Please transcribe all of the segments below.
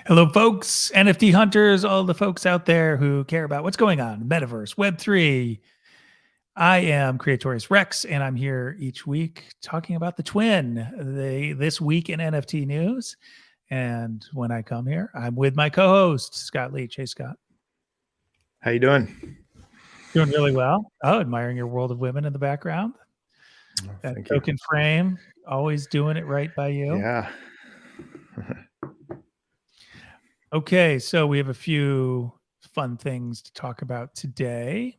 Hello, folks, NFT hunters, all the folks out there who care about what's going on in Metaverse, Web3. I am CreatoriousRex, and I'm here each week talking about the TWINN, this week in NFT news. And when I come here, I'm with my co-host, Skot Leach. Hey, Scott. How you doing? Doing really well. Oh, admiring your World of Women in the background. That token frame, always doing it right by you. Yeah. Okay, so we have a few fun things to talk about today.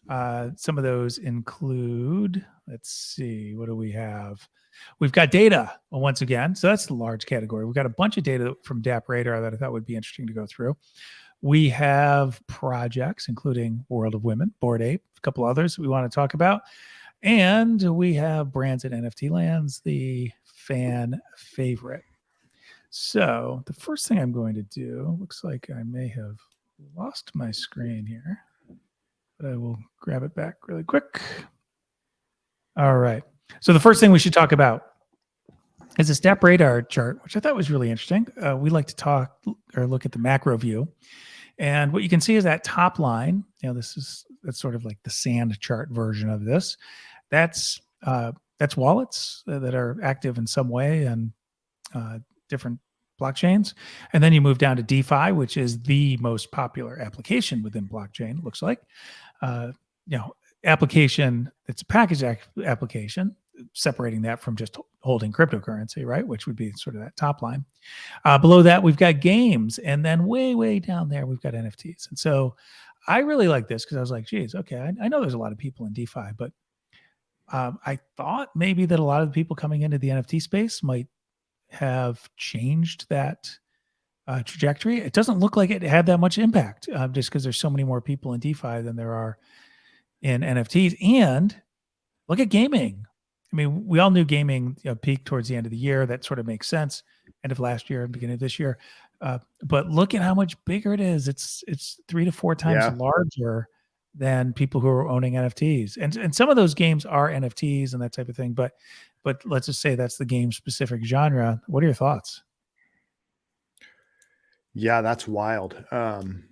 Some of those include, let's see, what do we have? We've got data once again. So that's the large category. We've got a bunch of data from DAPP Radar that I thought would be interesting to go through. We have projects, including World of Women, Bored Ape, a couple others that we want to talk about. And we have brands at NFT Lands, the fan favorite. So the first thing I'm going to do, looks like I may have lost my screen here, but I will grab it back really quick. All right. So the first thing we should talk about is this DAPP Radar chart, which I thought was really interesting. We like to talk or look at the macro view. And what you can see is that top line, that's sort of like the sand chart version of this. That's wallets that are active in some way and different blockchains. And then you move down to DeFi, which is the most popular application within blockchain, it looks like. Application, it's a package application, separating that from just holding cryptocurrency, right? Which would be sort of that top line. Below that, we've got games. And then way down there, we've got NFTs. And so I really like this because I was like, geez, okay, I know there's a lot of people in DeFi, but I thought maybe that a lot of the people coming into the NFT space might have changed that trajectory. It doesn't look like it had that much impact just because there's so many more people in DeFi than there are in NFTs. And look at gaming. I mean, we all knew gaming peaked towards the end of the year. That sort of makes sense. End of last year and beginning of this year. But look at how much bigger it is. It's 3 to 4 times larger than people who are owning NFTs. And some of those games are NFTs and that type of thing. But let's just say that's the game specific genre. What are your thoughts? Yeah, that's wild. When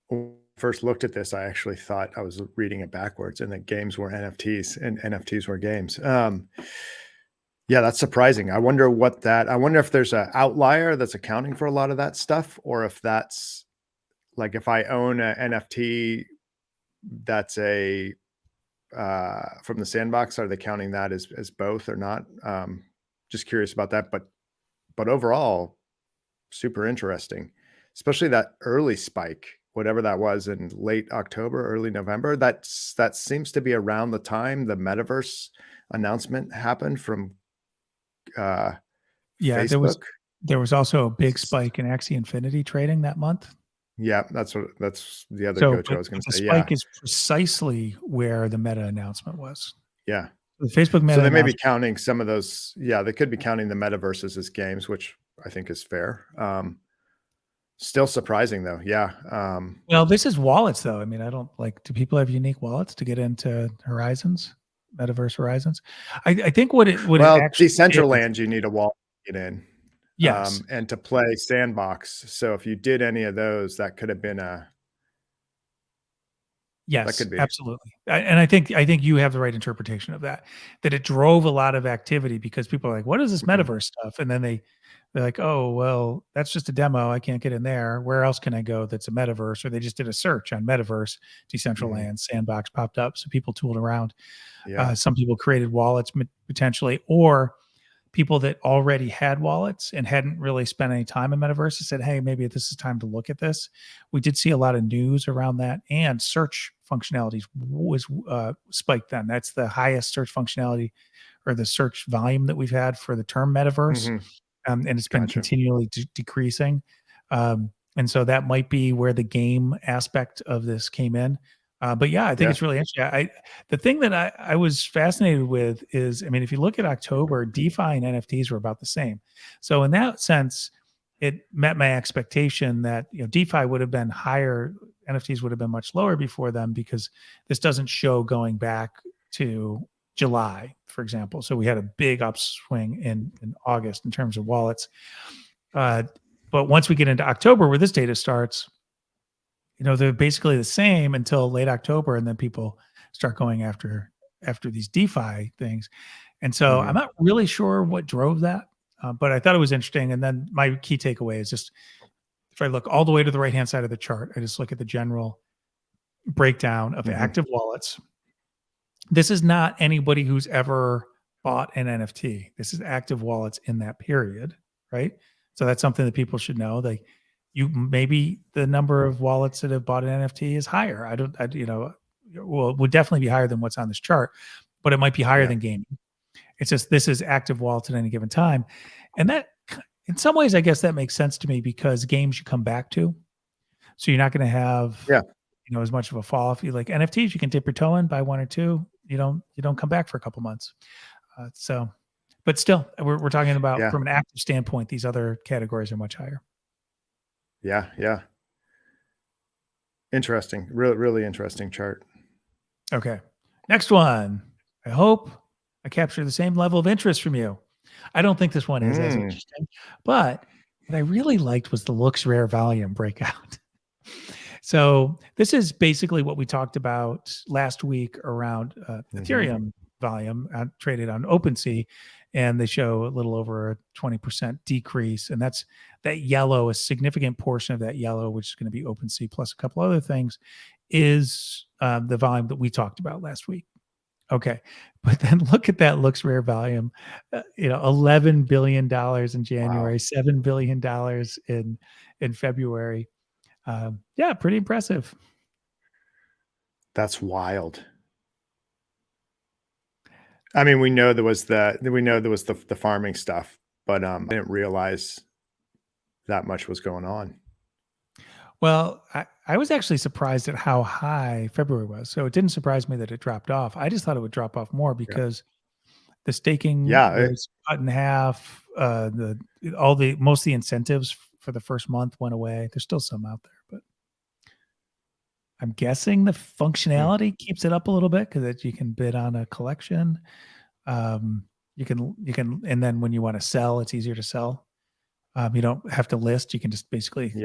I first looked at this, I actually thought I was reading it backwards and that games were NFTs and NFTs were games. Yeah, that's surprising. I wonder if there's an outlier that's accounting for a lot of that stuff, or if that's like, if I own an NFT that's from the Sandbox, are they counting that as both or not? Just curious about that. But overall, super interesting, especially that early spike, whatever that was in late October, early November. That seems to be around the time the Metaverse announcement happened from Facebook. There was also a big spike in Axie Infinity trading that month. Yeah, that's the other coach I was going to say. The spike is precisely where the Meta announcement was. Yeah. The Facebook Meta. So they may be counting some of those. Yeah, they could be counting the Metaverses as games, which I think is fair. Still surprising though. Yeah. Well, this is wallets though. I mean, do people have unique wallets to get into Horizons, Metaverse Horizons? I think Decentraland, you need a wallet to get in. Yes. And to play Sandbox. So if you did any of those, that could have been yes, that could be. Absolutely. And I think you have the right interpretation of that it drove a lot of activity because people are like, what is this Metaverse stuff? And then they're like, oh, well, that's just a demo. I can't get in there. Where else can I go that's a Metaverse? Or they just did a search on Metaverse, Decentraland, Sandbox popped up. So people tooled around. Yeah. Some people created wallets potentially, or people that already had wallets and hadn't really spent any time in Metaverse said, hey, maybe this is time to look at this. We did see a lot of news around that, and search functionalities was spiked then. That's the highest search functionality or the search volume that we've had for the term Metaverse. And it's been continually decreasing. And so that might be where the game aspect of this came in. But yeah, I think it's really interesting. The thing that I was fascinated with is, I mean, if you look at October, DeFi and NFTs were about the same. So in that sense, it met my expectation that DeFi would have been higher, NFTs would have been much lower before them, because this doesn't show going back to July, for example. So we had a big upswing in August in terms of wallets. But once we get into October, where this data starts, they're basically the same until late October, and then people start going after these DeFi things. And so I'm not really sure what drove that, but I thought it was interesting. And then my key takeaway is just, if I look all the way to the right-hand side of the chart, I just look at the general breakdown of active wallets. This is not anybody who's ever bought an NFT. This is active wallets in that period, right? So that's something that people should know. Maybe the number of wallets that have bought an NFT is higher. Would definitely be higher than what's on this chart, but it might be higher than gaming. It's just, this is active wallets at any given time. And that, in some ways, I guess that makes sense to me, because games you come back to. So you're not going to have, as much of a fall off. You like NFTs, you can dip your toe in, buy one or two. You don't come back for a couple months. But still, we're talking about from an active standpoint, these other categories are much higher. Yeah. Interesting. Really interesting chart. Okay. Next one. I hope I capture the same level of interest from you. I don't think this one is as interesting, but what I really liked was the LooksRare volume breakout. So this is basically what we talked about last week around Ethereum volume traded on OpenSea, and they show a little over a 20% decrease. And that's that yellow, a significant portion of that yellow, which is going to be OpenSea plus a couple other things, is the volume that we talked about last week. Okay. But then look at that LooksRare volume, $11 billion in January, wow. $7 billion in February. Pretty impressive. That's wild. I mean, we know there was the farming stuff, but I didn't realize that much was going on. Well, I was actually surprised at how high February was. So it didn't surprise me that it dropped off. I just thought it would drop off more because the staking was cut in half. Most of the incentives for the first month went away. There's still some out there, but I'm guessing the functionality keeps it up a little bit, because you can bid on a collection. You can, and then when you want to sell, it's easier to sell. You don't have to list. You can just basically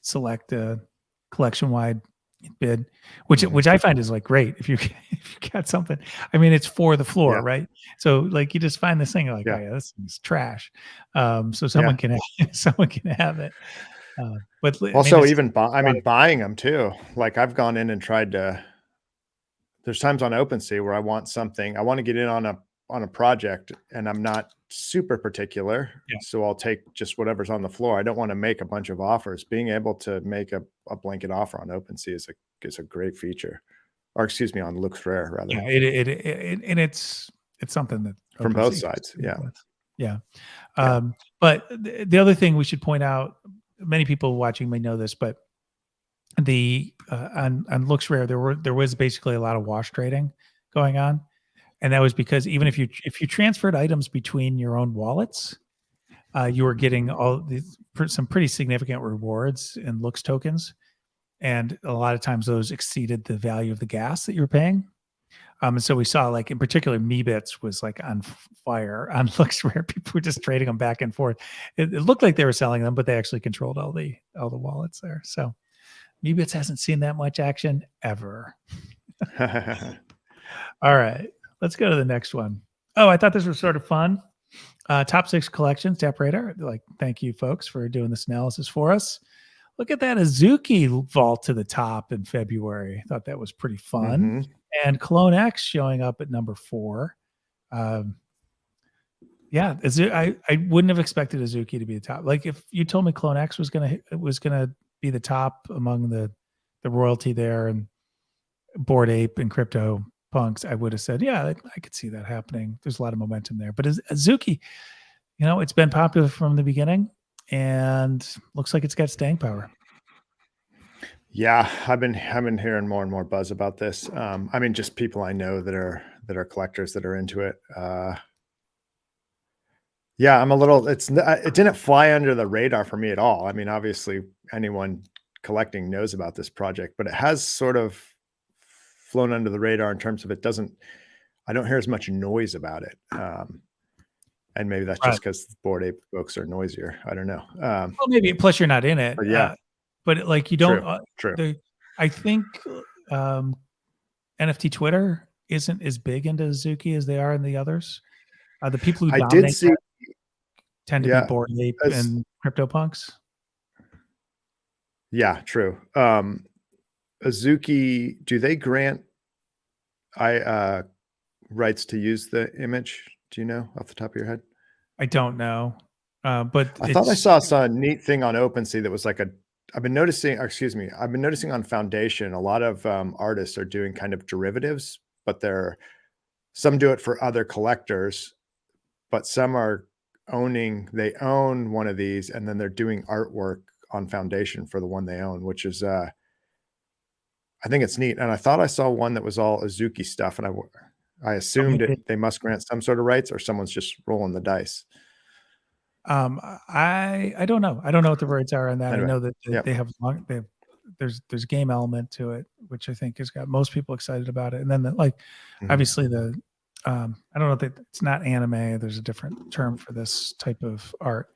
select a collection-wide bid, which I find is like great if you got something. I mean, it's for the floor, right? So like you just find this thing, like, oh yeah, this thing's trash. So someone can have it. But also, buying them too. Like I've gone in and tried to. There's times on OpenSea where I want something. I want to get in on a project, and I'm not super particular. So I'll take just whatever's on the floor. I don't want to make a bunch of offers. Being able to make a blanket offer on OpenSea is a great feature, or excuse me, on LooksRare rather. And it's something that from both sides. But the other thing we should point out, many people watching may know this, but on LooksRare there was basically a lot of wash trading going on, and that was because even if you transferred items between your own wallets, you were getting some pretty significant rewards in Looks tokens, and a lot of times those exceeded the value of the gas that you were paying. And so we saw, like in particular, Meebits was like on fire on LooksRare. People were just trading them back and forth. It looked like they were selling them, but they actually controlled all the wallets there. So Meebits hasn't seen that much action ever. All right, let's go to the next one. Oh, I thought this was sort of fun. Top 6 collections, DAPP Radar. Like, thank you folks for doing this analysis for us. Look at that Azuki vault to the top in February. I thought that was pretty fun. And Clone X showing up at number 4. I wouldn't have expected Azuki to be the top. Like if you told me Clone X was gonna be the top among the royalty there and Bored Ape and Crypto Punks, I would have said, yeah, I could see that happening. There's a lot of momentum there. But Azuki, it's been popular from the beginning and looks like it's got staying power. Yeah, I've been hearing more and more buzz about this. I mean, just people I know that are collectors that are into it. I'm a little. It didn't fly under the radar for me at all. I mean, obviously, anyone collecting knows about this project, but it has sort of flown under the radar in terms of I don't hear as much noise about it. And maybe that's Right. just because Bored Ape folks are noisier. I don't know. Well, maybe plus you're not in it. But yeah, But like you true, don't. true. I think NFT Twitter isn't as big into Azuki as they are in the others. The people who I did dominate see, that tend to be yeah, Bored Ape as, and CryptoPunks. yeah, true. Azuki, do they grant rights to use the image? Do you know off the top of your head? I don't know, but I thought I it's saw a neat thing on OpenSea that was like I've been noticing, or excuse me, I've been noticing on Foundation, a lot of artists are doing kind of derivatives, but some do it for other collectors, but some are they own one of these and then they're doing artwork on Foundation for the one they own, which is, I think it's neat. And I thought I saw one that was all Azuki stuff, and I assumed they must grant some sort of rights, or someone's just rolling the dice. I don't know. I don't know what the rights are on that. Anyway, I know that yep. they have there's a game element to it, which I think has got most people excited about it. And then obviously I don't know that it's not anime. There's a different term for this type of art.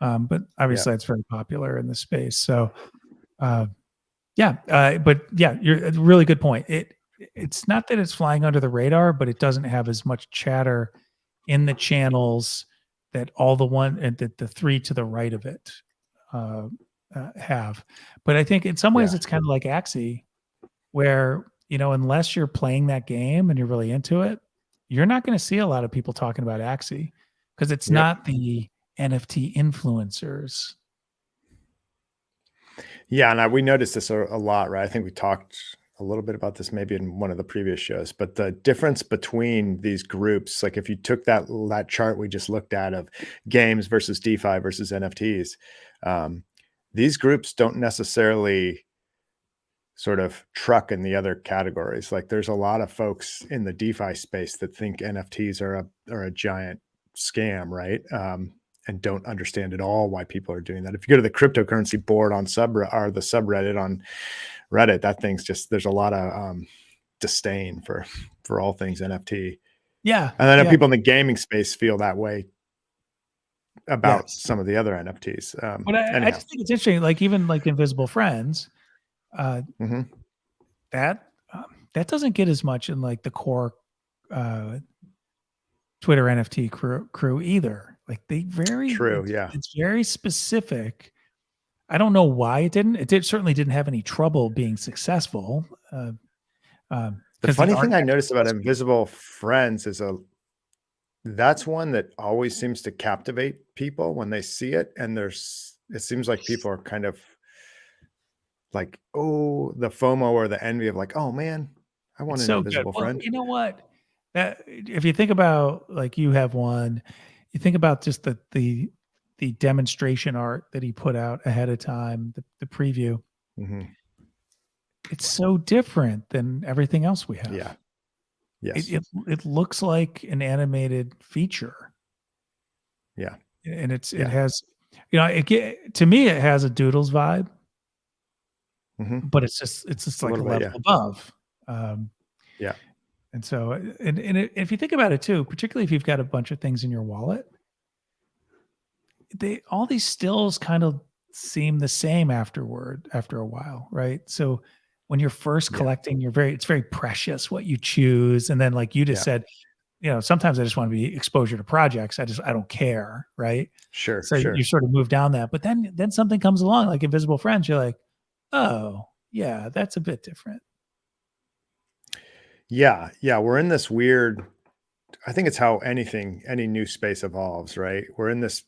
But obviously it's very popular in the space. So but yeah, you're a really good point. It's not that it's flying under the radar, but it doesn't have as much chatter in the channels that all the three to the right of it have. But I think in some ways it's kind of like Axie, where, unless you're playing that game and you're really into it, you're not going to see a lot of people talking about Axie because it's not the NFT influencers. Yeah, and we noticed this a lot, right? I think we talked a little bit about this maybe in one of the previous shows, but the difference between these groups, like if you took that chart we just looked at of games versus DeFi versus NFTs, these groups don't necessarily sort of truck in the other categories. Like there's a lot of folks in the DeFi space that think NFTs are a giant scam, right? And don't understand at all why people are doing that. If you go to the cryptocurrency board on the subreddit on Reddit, that thing's just, there's a lot of disdain for all things NFT. Yeah. And then people in the gaming space feel that way about some of the other NFTs. But I just think it's interesting, like even like Invisible Friends, that doesn't get as much in like the core Twitter NFT crew either. Like it's very specific. I don't know why it didn't. It certainly didn't have any trouble being successful. The funny thing I noticed about Invisible Friends is that's one that always seems to captivate people when they see it. And it seems like people are kind of like, oh, the FOMO or the envy of like, oh man, I want an invisible friend. Well, you know what? If you think about, like, you have one, you think about just the demonstration art that he put out ahead of time, the preview. It's so different than everything else we have. Yeah. Yes. It looks like an animated feature. Yeah. And it has, to me, it has a Doodles vibe, but it's just like a level above. Yeah. And so, and if you think about it too, particularly if you've got a bunch of things in your wallet, all these stills kind of seem the same after a while, right? So when you're first collecting, it's very precious what you choose. And then, like you just said, sometimes I just want to be exposure to projects. I don't care, right? Sure. So you sort of move down that, but then something comes along like Invisible Friends. You're like, oh yeah, that's a bit different. Yeah. We're in this weird, I think it's how any new space evolves, right? We're in this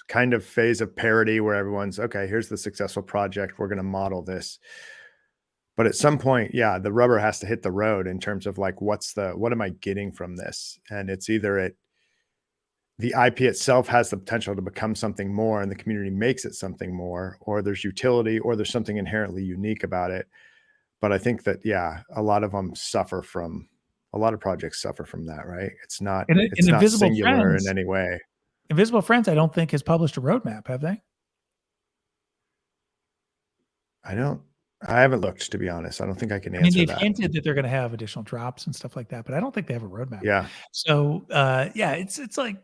kind of phase of parity where everyone's, okay, here's the successful project. We're going to model this. But at some point, the rubber has to hit the road in terms of like, what am I getting from this? And it's either the IP itself has the potential to become something more and the community makes it something more, or there's utility, or there's something inherently unique about it. But I think that, a lot of projects suffer from that, right? It's not singular in any way. Invisible Friends, I don't think has published a roadmap, have they? I haven't looked, to be honest. I don't think I can answer that. They've hinted that they're going to have additional drops and stuff like that, but I don't think they have a roadmap. Yeah. So, it's like,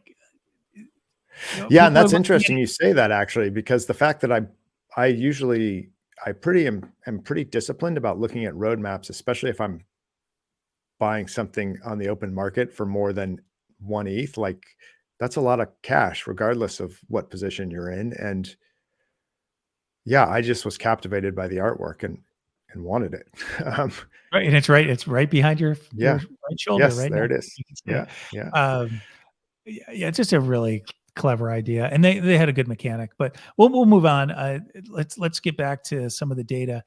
You know, Yeah, and people are that's looking interesting you say that actually, because the fact that am pretty disciplined about looking at roadmaps, especially if I'm buying something on the open market for more than 1 ETH, like that's a lot of cash regardless of what position you're in. And yeah, I just was captivated by the artwork and wanted it. Um, right, and it's right behind your yeah. right shoulder Yes, right there now. it is. You can see Yeah. it. Yeah. Um, yeah, it's just a really clever idea, and they had a good mechanic. But we'll move on. Let's get back to some of the data.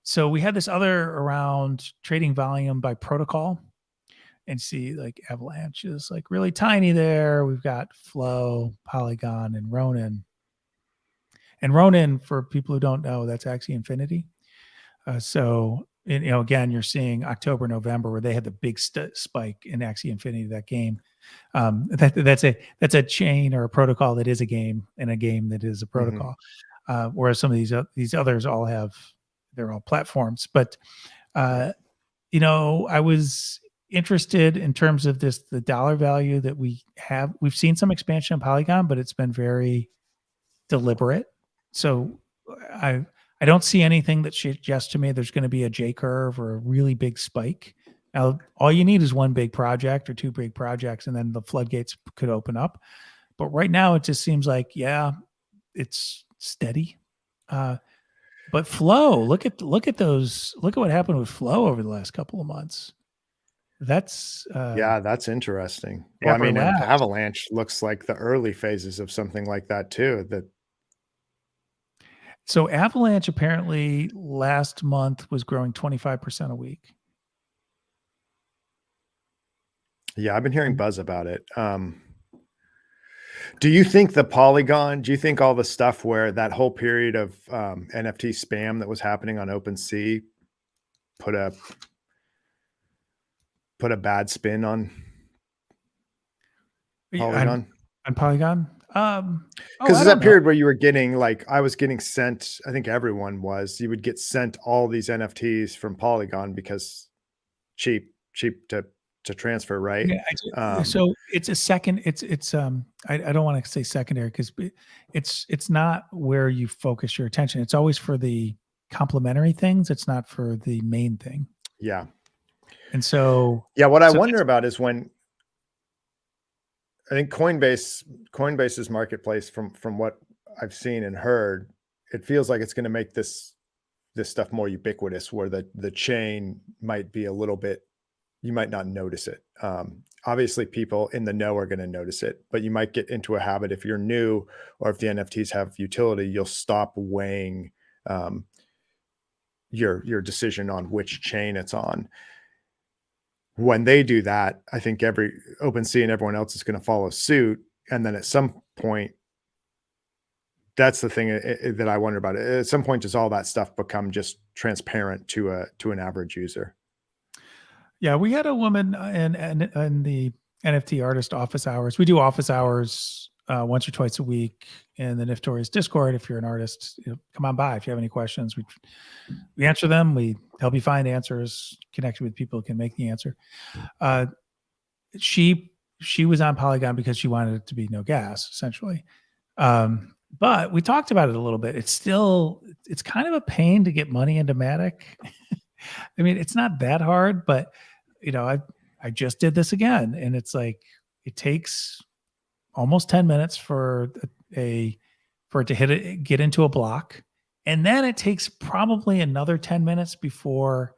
So we had this other around trading volume by protocol, and see like Avalanche is like really tiny there. We've got Flow, Polygon, and Ronin. And Ronin, for people who don't know, that's Axie Infinity. So, you know, again, you're seeing October, November, where they had the big spike in Axie Infinity, that game. That's a chain or a protocol that is a game, and a game that is a Mhm. protocol. Whereas some of these others all have, they're all platforms. But you know, I was interested in terms of the dollar value that we've seen some expansion in Polygon, but it's been very deliberate. So I I don't see anything that suggests to me there's going to be a J curve or a really big spike. Now, all you need is one big project or two big projects, and then the floodgates could open up. But right now, it just seems like, yeah, it's steady. But Flow, look at those. Look at what happened with Flow over the last couple of months. That's Yeah, that's interesting. Well, I Dapper mean, and Labs. Avalanche looks like the early phases of something like that too. That So Avalanche apparently last month was growing 25% a week. yeah, I've been hearing buzz about it. Do you think the Polygon, do you think all the stuff where that whole period of NFT spam that was happening on OpenSea put a bad spin on On, Polygon? on Polygon. Because I there's don't that know. period where you were getting like I was getting sent, I think everyone was, you would get sent all these NFTs from Polygon because cheap to transfer, right? Yeah, so it's a second. I don't want to say secondary because it's not where you focus your attention. It's always for the complementary things. It's not for the main thing. Yeah. And so Yeah, what I so wonder that's, about is when I think Coinbase's marketplace from what I've seen and heard, it feels like it's going to make this stuff more ubiquitous where the chain might be a little bit, you might not notice it. Obviously people in the know are going to notice it, but you might get into a habit if you're new or if the NFTs have utility, you'll stop weighing um, your decision on which chain it's on. When they do that, I think every OpenSea and everyone else is going to follow suit. And then at some point, that's the thing that I wonder about. At some point, does all that stuff become just transparent to an average user? yeah, we had a woman in the NFT artist office hours. We do office hours once or twice a week in the Niftorious Discord. If you're an artist, you know, come on by. If you have any questions, we answer them. We help you find answers, connect with people who can make the answer. Uh, she was on Polygon because she wanted it to be no gas, essentially. But we talked about it a little bit. It's kind of a pain to get money into Matic. I mean, it's not that hard, but you know, I just did this again, and it's like it takes almost 10 minutes for it to get into a block, and then it takes probably another 10 minutes before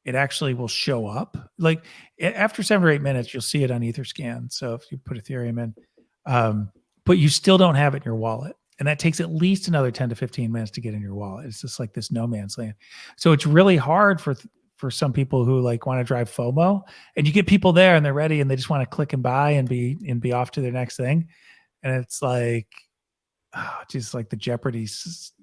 it actually will show up. Like after 7 or 8 minutes, you'll see it on Etherscan. So if you put Ethereum in, but you still don't have it in your wallet. And that takes at least another 10 to 15 minutes to get in your wallet. It's just like this no man's land. So it's really hard for some people who like want to drive FOMO, and you get people there and they're ready and they just want to click and buy and be off to their next thing. And it's like, just like the Jeopardy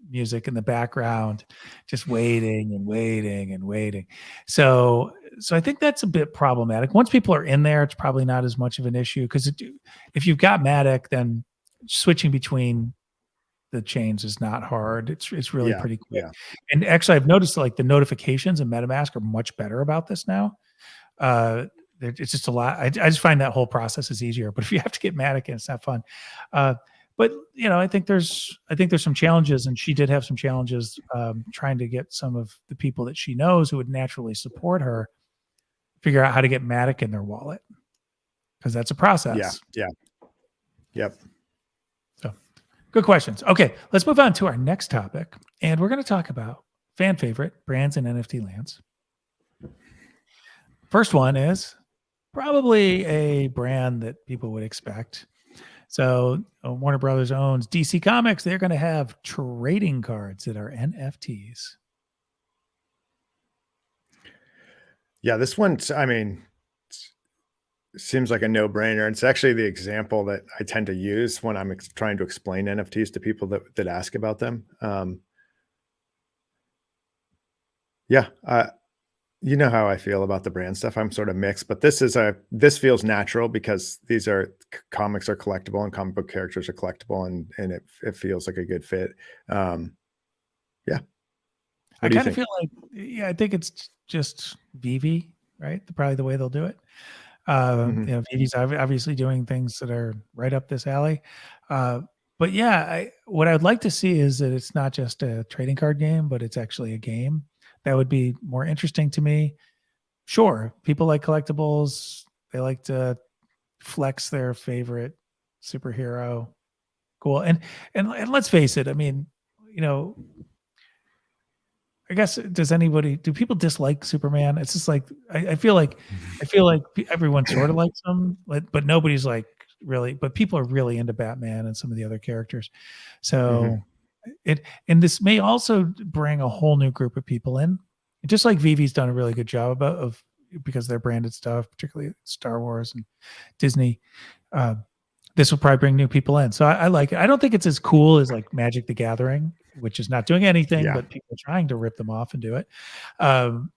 music in the background, just waiting and waiting and waiting. So I think that's a bit problematic. Once people are in there, it's probably not as much of an issue because if you've got Matic, then switching between the chains is not hard. It's really Yeah, pretty quick. yeah. And actually, I've noticed like the notifications in MetaMask are much better about this now. it's just a lot. I just find that whole process is easier. But if you have to get mad again, it's not fun. But I think there's some challenges, and she did have some challenges trying to get some of the people that she knows who would naturally support her figure out how to get Matic in their wallet, because that's a process. Yep. So good questions. Okay, let's move on to our next topic, and we're going to talk about fan favorite brands in NFT lands. First one is probably a brand that people would expect. So Warner Brothers owns DC Comics. They're going to have trading cards that are NFTs. Yeah, this one, I mean, seems like a no-brainer. It's actually the example that I tend to use when I'm trying to explain NFTs to people that ask about them. Yeah, you know how I feel about the brand stuff. I'm sort of mixed, but this feels natural because these comics are collectible and comic book characters are collectible, and it feels like a good fit. Yeah. I kind of feel like, I think it's just VeeFriends, right? Probably the way they'll do it. VeeFriends obviously doing things that are right up this alley. But yeah, what I'd like to see is that it's not just a trading card game, but it's actually a game. That would be more interesting to me. Sure, people like collectibles. They like to flex their favorite superhero. Cool. And let's face it, I mean, I guess, do people dislike Superman? It's just like, I feel like everyone sort of likes him, but nobody's like really, but people are really into Batman and some of the other characters. So and this may also bring a whole new group of people in, just like VeeFriends done a really good job because they're branded stuff, particularly Star Wars and Disney. This will probably bring new people in. So I like it. I don't think it's as cool as like Magic the Gathering, which is not doing anything, but people are trying to rip them off and do it. Or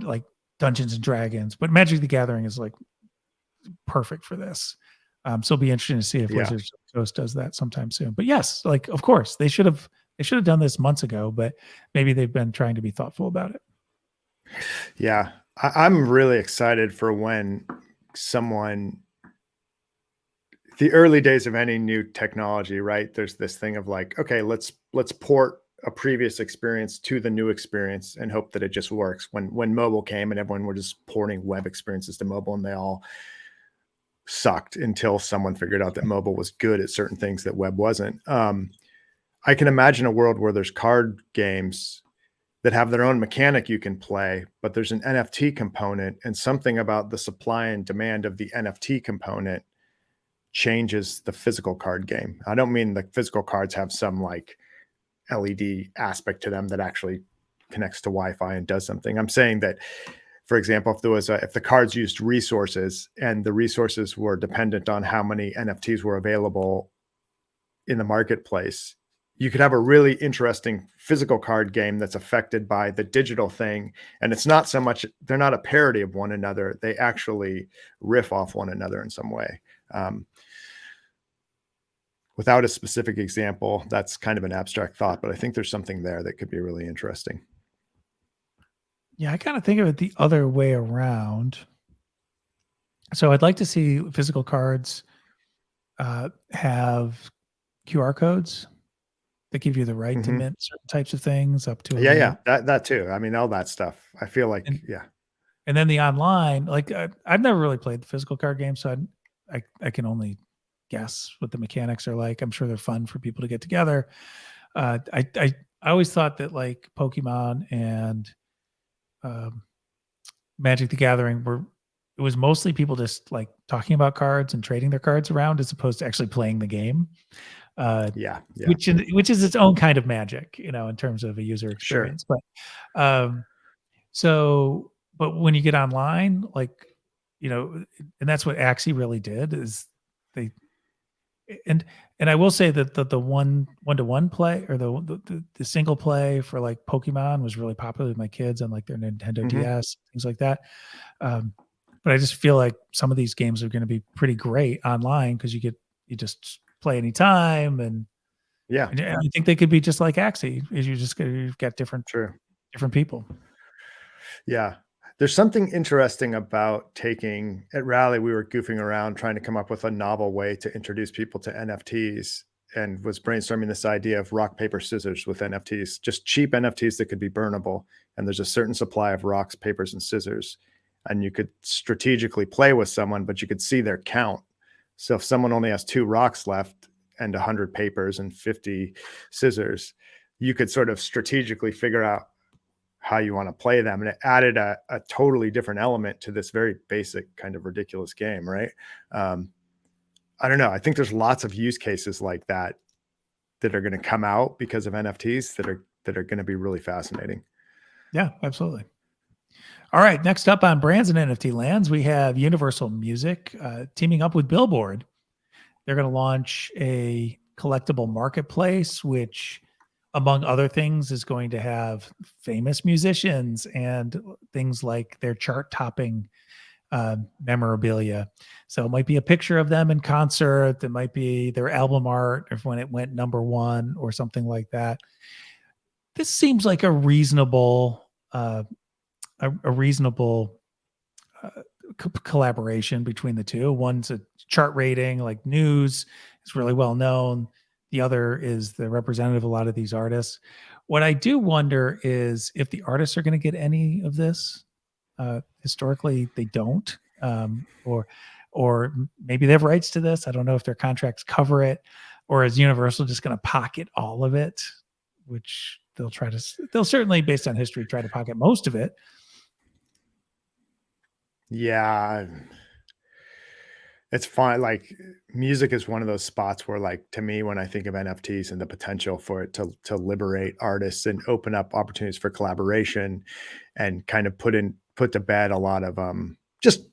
like Dungeons and Dragons, but Magic the Gathering is like perfect for this. So it'll be interesting to see if Wizards of the Coast does that sometime soon. But yes, like, of course they should have done this months ago, but maybe they've been trying to be thoughtful about it. Yeah. I'm really excited for when the early days of any new technology, right? There's this thing of like, okay, let's port a previous experience to the new experience and hope that it just works. When mobile came and everyone were just porting web experiences to mobile, and they all sucked until someone figured out that mobile was good at certain things that web wasn't. I can imagine a world where there's card games that have their own mechanic you can play, but there's an NFT component, and something about the supply and demand of the NFT component changes the physical card game. I don't mean the physical cards have some like LED aspect to them that actually connects to Wi-Fi and does something. I'm saying that, for example, if the cards used resources and the resources were dependent on how many NFTs were available in the marketplace, you could have a really interesting physical card game that's affected by the digital thing. And it's not so much, they're not a parody of one another. They actually riff off one another in some way. Without a specific example, that's kind of an abstract thought, but I think there's something there that could be really interesting. Yeah, I kind of think of it the other way around. So I'd like to see physical cards have QR codes that give you the right to mint certain types of things up to that too. I mean, all that stuff. I feel like and then the online, like I've never really played the physical card game, so I can only guess what the mechanics are like. I'm sure they're fun for people to get together. I always thought that like Pokemon and Magic the Gathering it was mostly people just like talking about cards and trading their cards around as opposed to actually playing the game. Which is its own kind of magic, in terms of a user experience. Sure. But when you get online, like, and that's what Axie really did is and I will say that the one-to-one play or the single play for like Pokemon was really popular with my kids on like their Nintendo DS, things like that. But I just feel like some of these games are going to be pretty great online because you just play anytime, and I think they could be just like Axie. Is you've got different people. Yeah. There's something interesting about taking at Rally. We were goofing around trying to come up with a novel way to introduce people to NFTs and was brainstorming this idea of rock, paper, scissors with NFTs, just cheap NFTs that could be burnable. And there's a certain supply of rocks, papers, and scissors. And you could strategically play with someone, but you could see their count. So if someone only has 2 rocks left and 100 papers and 50 scissors, you could sort of strategically figure out how you want to play them. And it added a totally different element to this very basic kind of ridiculous game, right? I don't know. I think there's lots of use cases like that that are going to come out because of NFTs that are going to be really fascinating. Yeah, absolutely. All right, next up on brands and NFT lands, we have Universal Music teaming up with Billboard. They're going to launch a collectible marketplace, which, among other things, is going to have famous musicians and things like their chart-topping memorabilia. So it might be a picture of them in concert. It might be their album art or when it went #1 or something like that. This seems like a reasonable collaboration between the two. One's a chart rating, like news, is really well known. The other is the representative of a lot of these artists. What I do wonder is if the artists are going to get any of this. Historically, they don't, or maybe they have rights to this. I don't know if their contracts cover it, or is Universal just going to pocket all of it, which they'll certainly, based on history, try to pocket most of it. Yeah. It's fine. Like music is one of those spots where, like, to me, when I think of NFTs and the potential for it to liberate artists and open up opportunities for collaboration and kind of put to bed a lot of just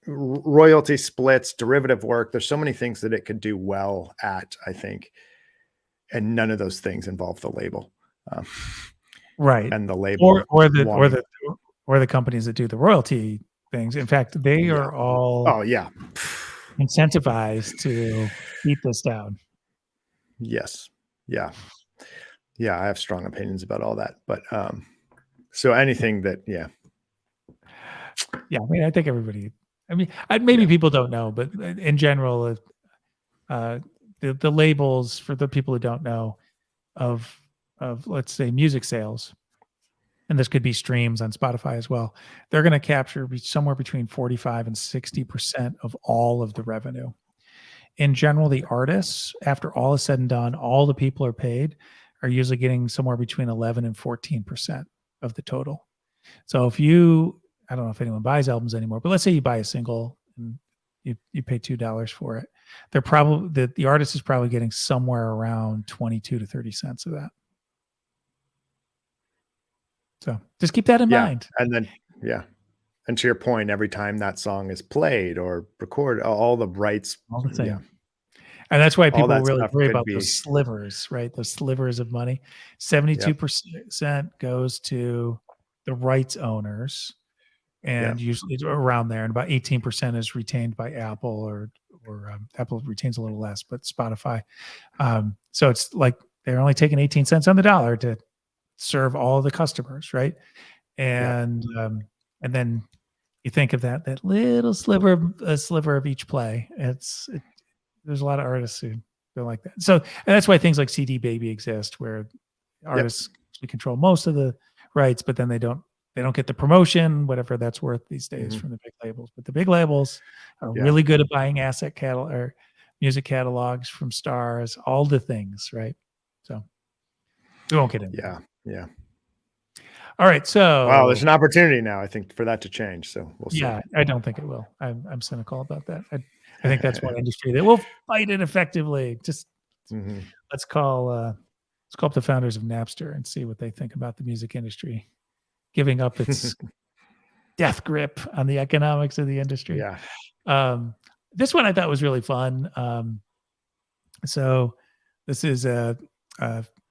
royalty splits, derivative work. There's so many things that it could do well at, I think. And none of those things involve the label. Right. And the label or the companies that do the royalty things. In fact, they are all incentivized to keep this down. Yes. Yeah. I have strong opinions about all that, but so anything that I mean, I think everybody, maybe people don't know, but in general, the labels, for the people who don't know, of let's say music sales, and this could be streams on Spotify as well, they're going to capture somewhere between 45 and 60% of all of the revenue. In general, the artists, after all is said and done, all the people are paid, are usually getting somewhere between 11 and 14% of the total. So if I don't know if anyone buys albums anymore, but let's say you buy a single and you pay $2 for it. They're probably, the artist is probably getting somewhere around 22 to 30 cents of that. So just keep that in mind. And then, and to your point, every time that song is played or recorded, all the rights, all the same. And that's why people really worry about those slivers, right? Those slivers of money. 72% goes to the rights owners, and usually it's around there, and about 18% is retained by Apple, or Apple retains a little less, but Spotify. So it's like they're only taking 18 cents on the dollar to serve all the customers, right? And then you think of that little sliver of each play. There's a lot of artists who don't like that. So, and that's why things like CD Baby exist, where artists control most of the rights, but then they don't get the promotion, whatever that's worth these days, from the big labels. But the big labels are really good at buying asset or music catalogs from stars, all the things, right? So we won't get into that. Yeah. All right. So there's an opportunity now, I think, for that to change. So we'll see. Yeah, I don't think it will. I'm cynical about that. I think that's one industry that will fight it effectively. Just let's call up the founders of Napster and see what they think about the music industry giving up its death grip on the economics of the industry. This one I thought was really fun. So this is a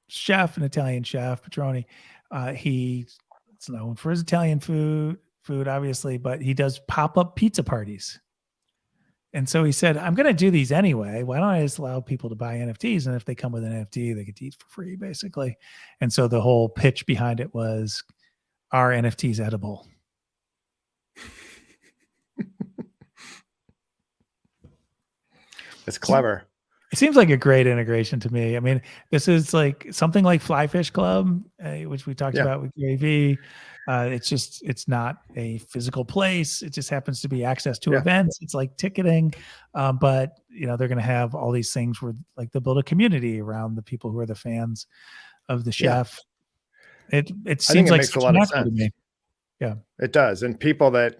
chef, an Italian chef, Petroni. He's known for his Italian food, obviously, but he does pop-up pizza parties. And so he said, I'm going to do these anyway. Why don't I just allow people to buy NFTs? And if they come with an NFT, they get to eat for free, basically. And so the whole pitch behind it was, are NFTs edible? It's clever. It seems like a great integration to me. I mean, this is like something like Fly Fish Club, which we talked about with Gary Vee. It's not a physical place. It just happens to be access to events. It's like ticketing, but they're going to have all these things where like they'll build a community around the people who are the fans of the chef. It seems like makes a lot of sense to me. Yeah, it does. And people that,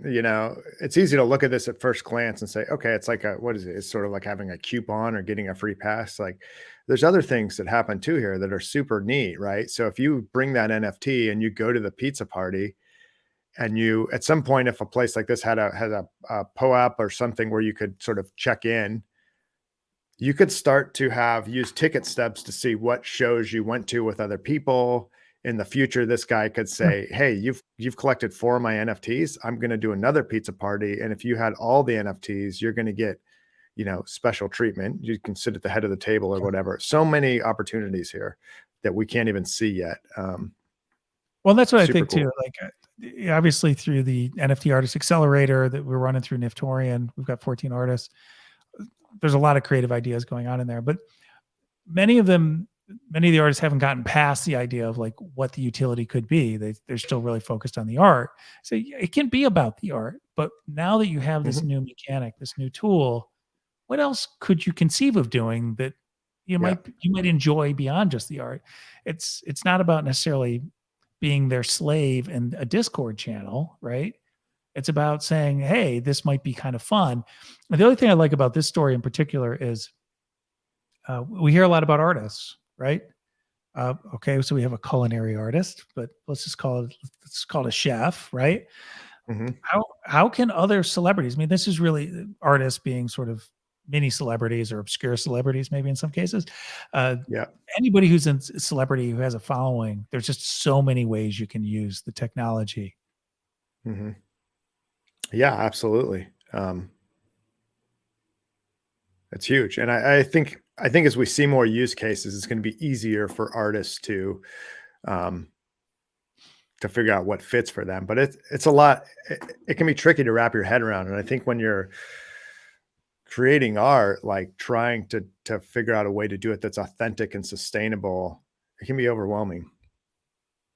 it's easy to look at this at first glance and say, okay, it's like what is it? It's sort of like having a coupon or getting a free pass. Like there's other things that happen too here that are super neat, right? So if you bring that NFT and you go to the pizza party and you, at some point, if a place like this had a POAP or something where you could sort of check in, you could start to use ticket stubs to see what shows you went to with other people. In the future, this guy could say, hey, you've collected 4 of my NFTs. I'm going to do another pizza party. And if you had all the NFTs, you're going to get, special treatment. You can sit at the head of the table or whatever. So many opportunities here that we can't even see yet. Well, that's what I think too. Like obviously through the NFT Artist Accelerator that we're running through Niftorian, we've got 14 artists. There's a lot of creative ideas going on in there, but many of the artists haven't gotten past the idea of like what the utility could be. They're still really focused on the art. So it can be about the art, but now that you have this new mechanic, this new tool, what else could you conceive of doing that you might enjoy beyond just the art? It's not about necessarily being their slave in a Discord channel, right? It's about saying, hey, this might be kind of fun. And the other thing I like about this story in particular is we hear a lot about artists, right? Okay, so we have a culinary artist, but let's call it a chef, right? How can other celebrities? I mean, this is really artists being sort of mini celebrities or obscure celebrities, maybe in some cases. Anybody who's a celebrity who has a following, there's just so many ways you can use the technology. Yeah, absolutely. It's huge. And I think as we see more use cases, it's going to be easier for artists to figure out what fits for them. But it's a lot. It can be tricky to wrap your head around. And I think when you're creating art, like trying to figure out a way to do it that's authentic and sustainable, it can be overwhelming.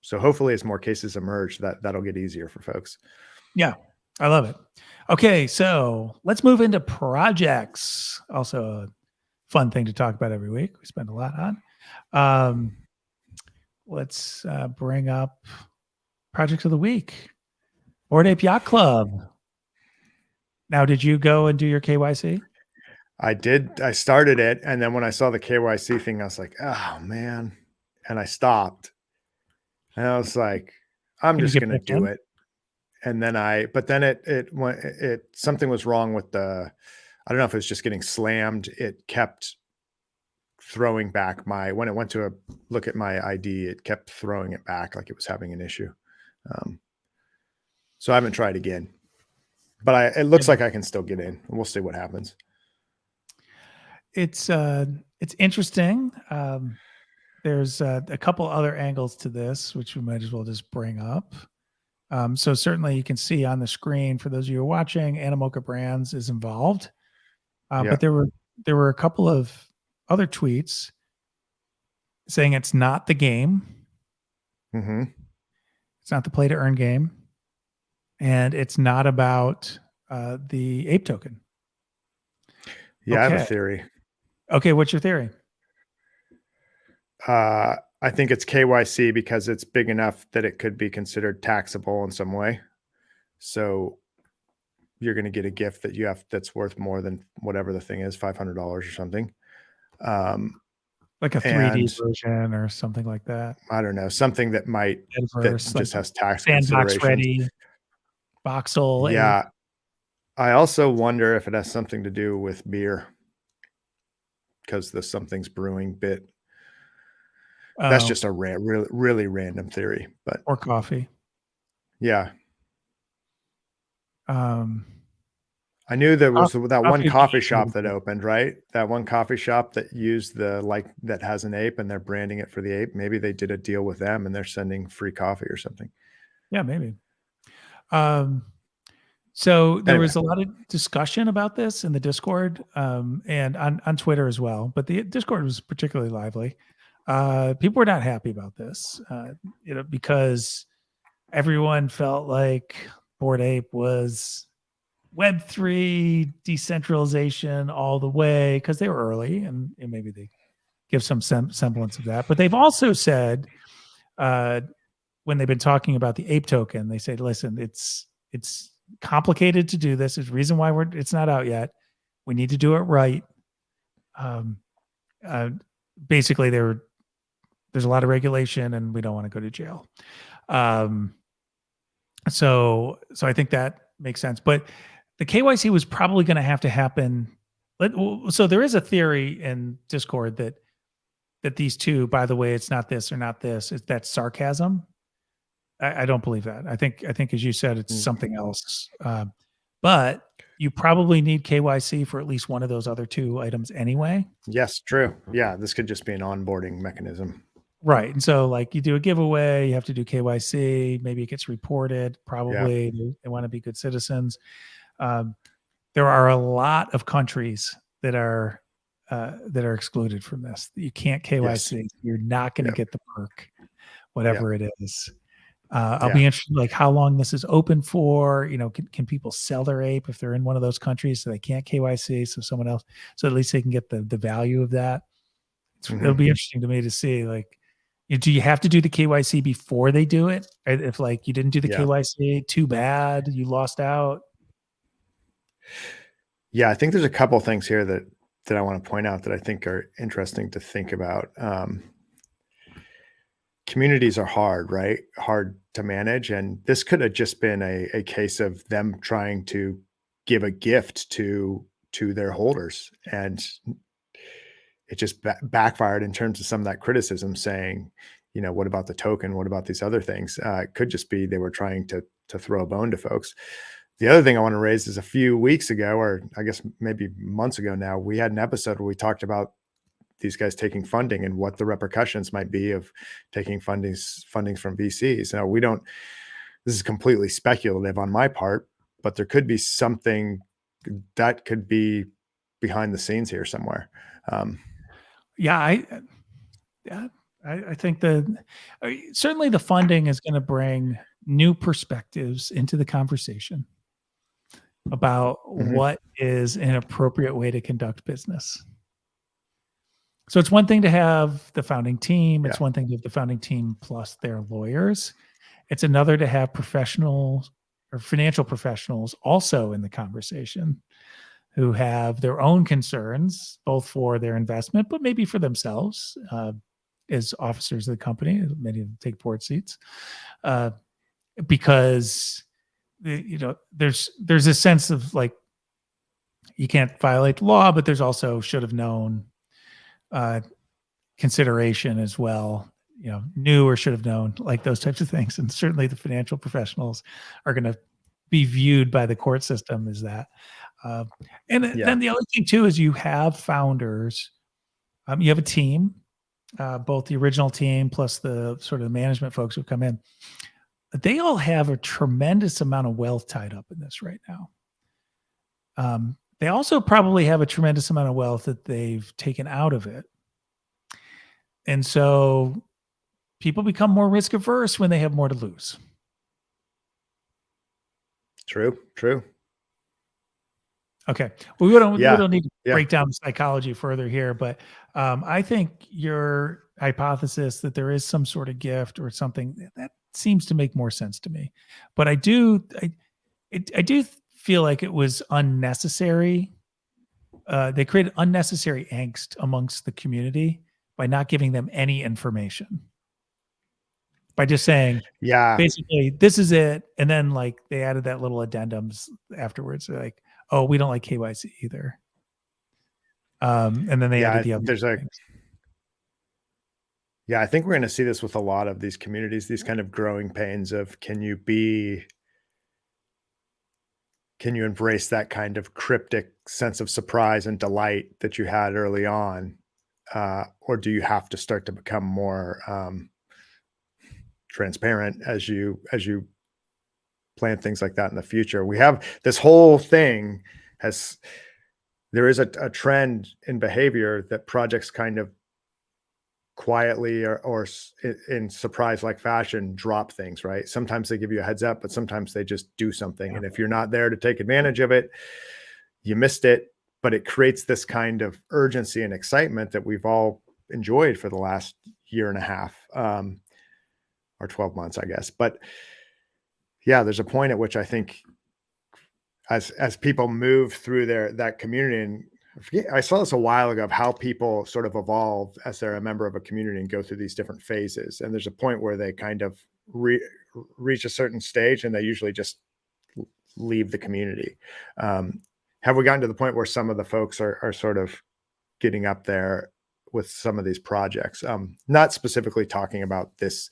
So hopefully as more cases emerge, that'll get easier for folks. Yeah, I love it. Okay, so let's move into projects. Also a fun thing to talk about every week. We spend a lot on. Let's bring up project of the week. Bored Ape Yacht Club. Now, did you go and do your KYC? I did. I started it, and then when I saw the KYC thing, I was like, "Oh man!" And I stopped. And I was like, "I'm just going to do it." And then it something was wrong with I don't know if it was just getting slammed. It kept throwing back when it went to look at my ID, it kept throwing it back like it was having an issue. So I haven't tried again, but it looks like I can still get in. We'll see what happens. It's interesting. There's a couple other angles to this, which we might as well just bring up. So certainly you can see on the screen, for those of you who are watching, Animoca Brands is involved. But there were a couple of other tweets saying it's not the game. It's not the play to earn game. And it's not about the ape token. Yeah, I have a theory. Okay, what's your theory? I think it's KYC because it's big enough that it could be considered taxable in some way. So you're going to get a gift that's worth more than whatever the thing is, $500 or something. Like a 3D version or something like that. I don't know, something that Metaverse, just has tax Sandbox considerations. ready, voxel. Yeah. I also wonder if it has something to do with beer, because the something's brewing bit. That's just a really random theory, or coffee. Yeah. I knew there was that one coffee shop that opened, right? That one coffee shop that used that has an ape and they're branding it for the ape. Maybe they did a deal with them and they're sending free coffee or something. Yeah, maybe. So there Anyway, was a lot of discussion about this in the Discord, and on Twitter as well. But the Discord was particularly lively. People were not happy about this, because everyone felt like Bored Ape was Web3 decentralization all the way because they were early, and maybe they give some semblance of that. But they've also said, when they've been talking about the ape token, they say, listen, it's complicated to do this. There's a reason why it's not out yet. We need to do it right. Basically, there's a lot of regulation, and we don't want to go to jail. So I think that makes sense. But the KYC was probably going to have to happen. So there is a theory in Discord that these two, by the way, it's not this or not this. That's sarcasm. I don't believe that. I think, as you said, it's something else. But you probably need KYC for at least one of those other two items anyway. yes, true. Yeah, this could just be an onboarding mechanism. Right. And so, like, you do a giveaway, you have to do KYC. Maybe it gets reported. Probably they want to be good citizens. There are a lot of countries that are excluded from this. You can't KYC. Yes. You're not going to get the perk, whatever it is. I'll be interested, like, how long this is open for. Can people sell their ape if they're in one of those countries so they can't KYC? So someone else, so at least they can get the value of that. It'll be interesting to me to see, like, do you have to do the KYC before they do it? If, like, you didn't do the KYC, too bad, you lost out. Yeah, I think there's a couple of things here that I want to point out that I think are interesting to think about. Communities are hard, right? Hard to manage. And this could have just been a case of them trying to give a gift to their holders. And it just backfired in terms of some of that criticism, saying, what about the token? What about these other things? It could just be they were trying to throw a bone to folks. The other thing I want to raise is a few weeks ago, or I guess maybe months ago now, we had an episode where we talked about these guys taking funding and what the repercussions might be of taking fundings from VCs. Now, this is completely speculative on my part, but there could be something that could be behind the scenes here somewhere. I think certainly the funding is going to bring new perspectives into the conversation about what is an appropriate way to conduct business. So it's one thing to have the founding team. It's one thing to have the founding team plus their lawyers. It's another to have professionals or financial professionals also in the conversation who have their own concerns, both for their investment, but maybe for themselves as officers of the company. Many of them take board seats because there's a sense of, like, you can't violate the law, but there's also should have known consideration as well. Knew or should have known, like those types of things. And certainly the financial professionals are going to be viewed by the court system as that. Then the other thing too is you have founders, you have a team, both the original team plus the sort of management folks who come in. They all have a tremendous amount of wealth tied up in this right now. They also probably have a tremendous amount of wealth that they've taken out of it. And so people become more risk averse when they have more to lose. True. Okay. Well, we don't need to break down the psychology further here, but I think your hypothesis that there is some sort of gift or something, that seems to make more sense to me. But I do feel like it was unnecessary. They created unnecessary angst amongst the community by not giving them any information. By just saying, basically, this is it. And then, like, they added that little addendums afterwards. They're like, oh, we don't like KYC either. And then they added the other things. I think we're going to see this with a lot of these communities, these kind of growing pains of, can you embrace that kind of cryptic sense of surprise and delight that you had early on? Or do you have to start to become more transparent as you plan things like that in the future. We have this whole thing there is a trend in behavior that projects kind of quietly or in surprise like fashion drop things, right? Sometimes they give you a heads up, but sometimes they just do something. And if you're not there to take advantage of it, you missed it. But it creates this kind of urgency and excitement that we've all enjoyed for the last year and a half, or 12 months, I guess. But yeah, there's a point at which I think as people move through that community, and I saw this a while ago of how people sort of evolve as they're a member of a community and go through these different phases. And there's a point where they kind of reach a certain stage and they usually just leave the community. Have we gotten to the point where some of the folks are sort of getting up there with some of these projects? Not specifically talking about this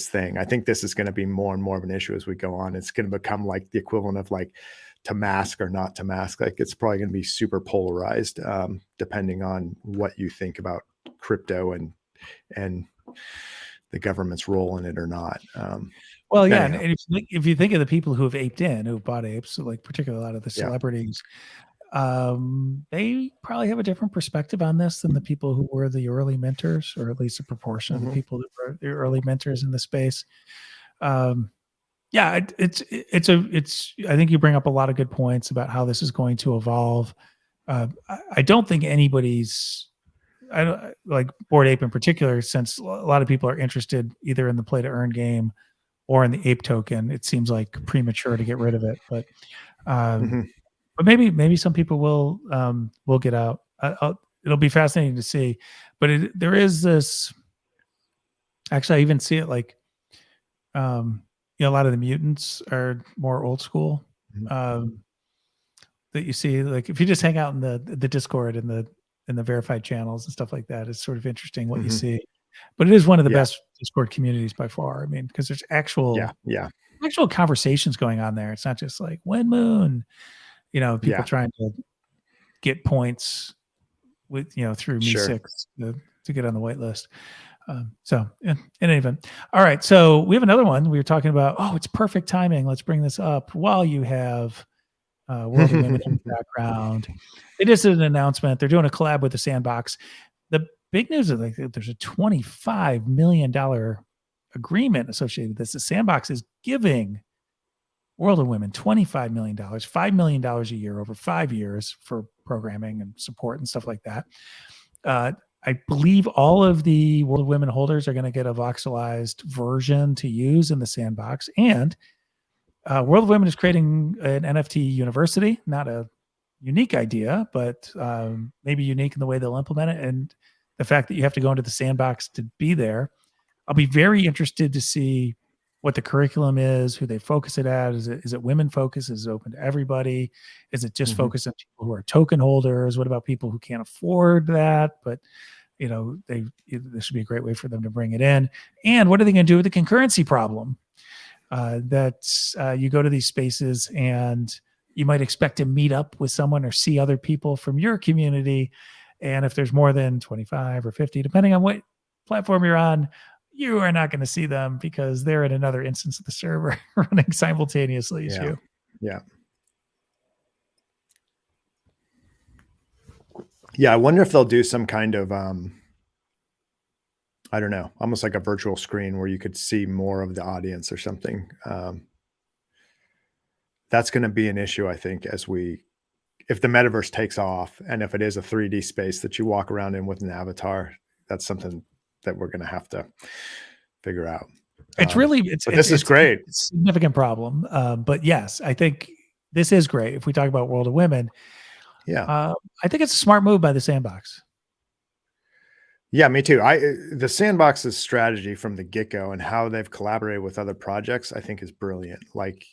thing. I think this is going to be more and more of an issue as we go on. It's going to become like the equivalent of like to mask or not to mask. Like it's probably going to be super polarized, depending on what you think about crypto and the government's role in it or not. Well, yeah, and if you think of the people who have aped in, who bought apes, like particularly a lot of the celebrities, they probably have a different perspective on this than the people who were the early mentors, or at least a proportion of the people that were the early mentors in the space. Yeah, it's I think you bring up a lot of good points about how this is going to evolve. I don't think I don't like Bored Ape in particular, since a lot of people are interested either in the play to earn game or in the ape token. It seems like premature to get rid of it, but maybe some people will get out. It'll be fascinating to see. But there is this. Actually, I even see it like, a lot of the mutants are more old school. That you see, like if you just hang out in the Discord and the verified channels and stuff like that, it's sort of interesting what you see. But it is one of the best Discord communities by far. I mean, because there's actual conversations going on there. It's not just like when moon, people trying to get points with through Me6 to get on the wait list. So in any event, all right. So we have another one. We were talking about, it's perfect timing. Let's bring this up while you have World of Women in the background. They just did an announcement. They're doing a collab with the Sandbox. The big news is like there's a $25 million agreement associated with this. The Sandbox is giving World of Women $25 million, $5 million a year over 5 years for programming and support and stuff like that. I believe all of the World of Women holders are going to get a voxelized version to use in the Sandbox. And World of Women is creating an NFT university, not a unique idea, but maybe unique in the way they'll implement it. And the fact that you have to go into the Sandbox to be there. I'll be very interested to see what the curriculum is, who they focus it at. Is it women focused? Is it open to everybody? Is it just focused on people who are token holders? What about people who can't afford that? But this should be a great way for them to bring it in. And what are they going to do with the concurrency problem? That you go to these spaces and you might expect to meet up with someone or see other people from your community. And if there's more than 25 or 50, depending on what platform you're on, you are not going to see them because they're in another instance of the server running simultaneously as you. Yeah. Yeah. I wonder if they'll do some kind of, I don't know, almost like a virtual screen where you could see more of the audience or something. That's going to be an issue, I think, if the metaverse takes off, and if it is a 3D space that you walk around in with an avatar, that's something that we're going to have to figure out. This is great. It's a significant problem. But yes, I think this is great. If we talk about World of Women, I think it's a smart move by the Sandbox. Yeah, me too. The Sandbox's strategy from the get-go and how they've collaborated with other projects, I think is brilliant. Like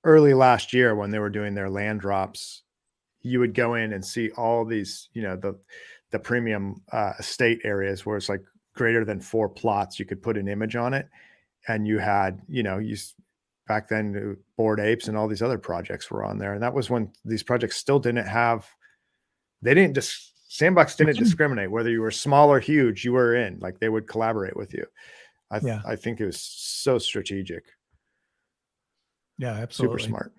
early last year when they were doing their land drops, you would go in and see all these, the premium estate areas where it's like greater than 4 plots, you could put an image on it. And you had, back then Bored Apes and all these other projects were on there. And that was when these projects still Sandbox didn't discriminate whether you were small or huge, you were in, like they would collaborate with you. I think it was so strategic. Yeah, absolutely. Super smart.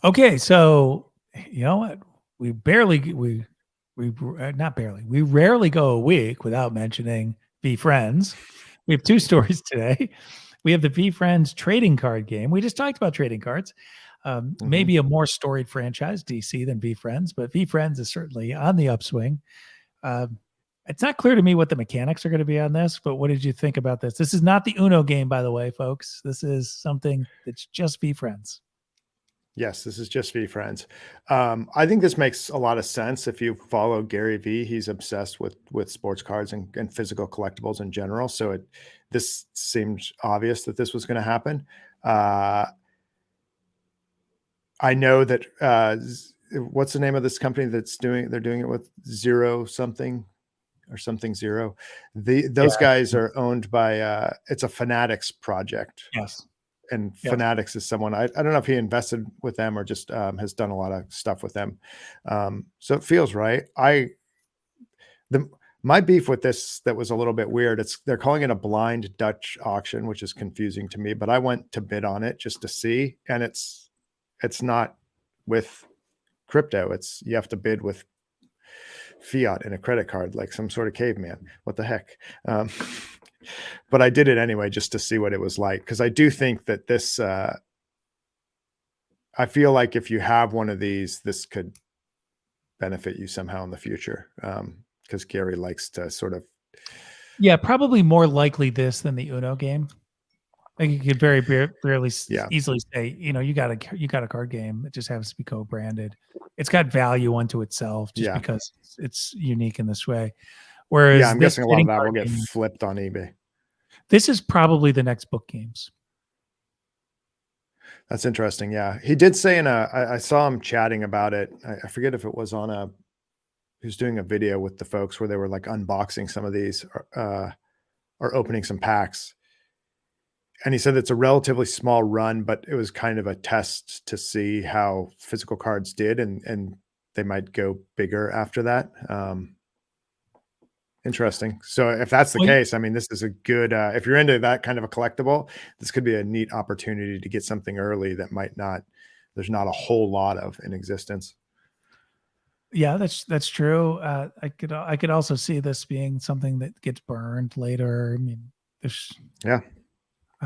Okay, so you know what? We rarely go a week without mentioning VeeFriends. We have two stories today. We have the VeeFriends trading card game. We just talked about trading cards. Maybe a more storied franchise, DC, than VeeFriends, but VeeFriends is certainly on the upswing. It's not clear to me what the mechanics are going to be on this, but what did you think about this? This is not the Uno game, by the way, folks. This is something that's just VeeFriends. Yes, this is just VeeFriends. I think this makes a lot of sense. If you follow Gary Vee, he's obsessed with sports cards and physical collectibles in general. So this seems obvious that this was going to happen. I know that what's the name of this company that's they're doing it with Zero something or something Zero. Those guys are owned by it's a Fanatics project. Yes. And Fanatics is someone I don't know if he invested with them or just has done a lot of stuff with them. So it feels right. My beef with this that was a little bit weird. They're calling it a blind Dutch auction, which is confusing to me, but I went to bid on it just to see, and it's not with crypto. You have to bid with fiat in a credit card, like some sort of caveman. What the heck? But I did it anyway, just to see what it was like. Because I do think that this, I feel like if you have one of these, this could benefit you somehow in the future. Because Gary likes to sort of. Yeah, probably more likely this than the Uno game. I think you could very barely easily say, you got a card game. It just happens to be co-branded. It's got value unto itself just because it's unique in this way. Whereas I'm guessing a lot of that will get flipped on eBay. This is probably the next book games. That's interesting. Yeah. He did say I saw him chatting about it. I forget if it was on he was doing a video with the folks where they were like unboxing some of these or opening some packs. And he said it's a relatively small run, but it was kind of a test to see how physical cards did. And they might go bigger after that. Interesting. So if that's the case, I mean, this is a good, if you're into that kind of a collectible, this could be a neat opportunity to get something early that there's not a whole lot of in existence. Yeah, that's true. I could also see this being something that gets burned later. I mean, there's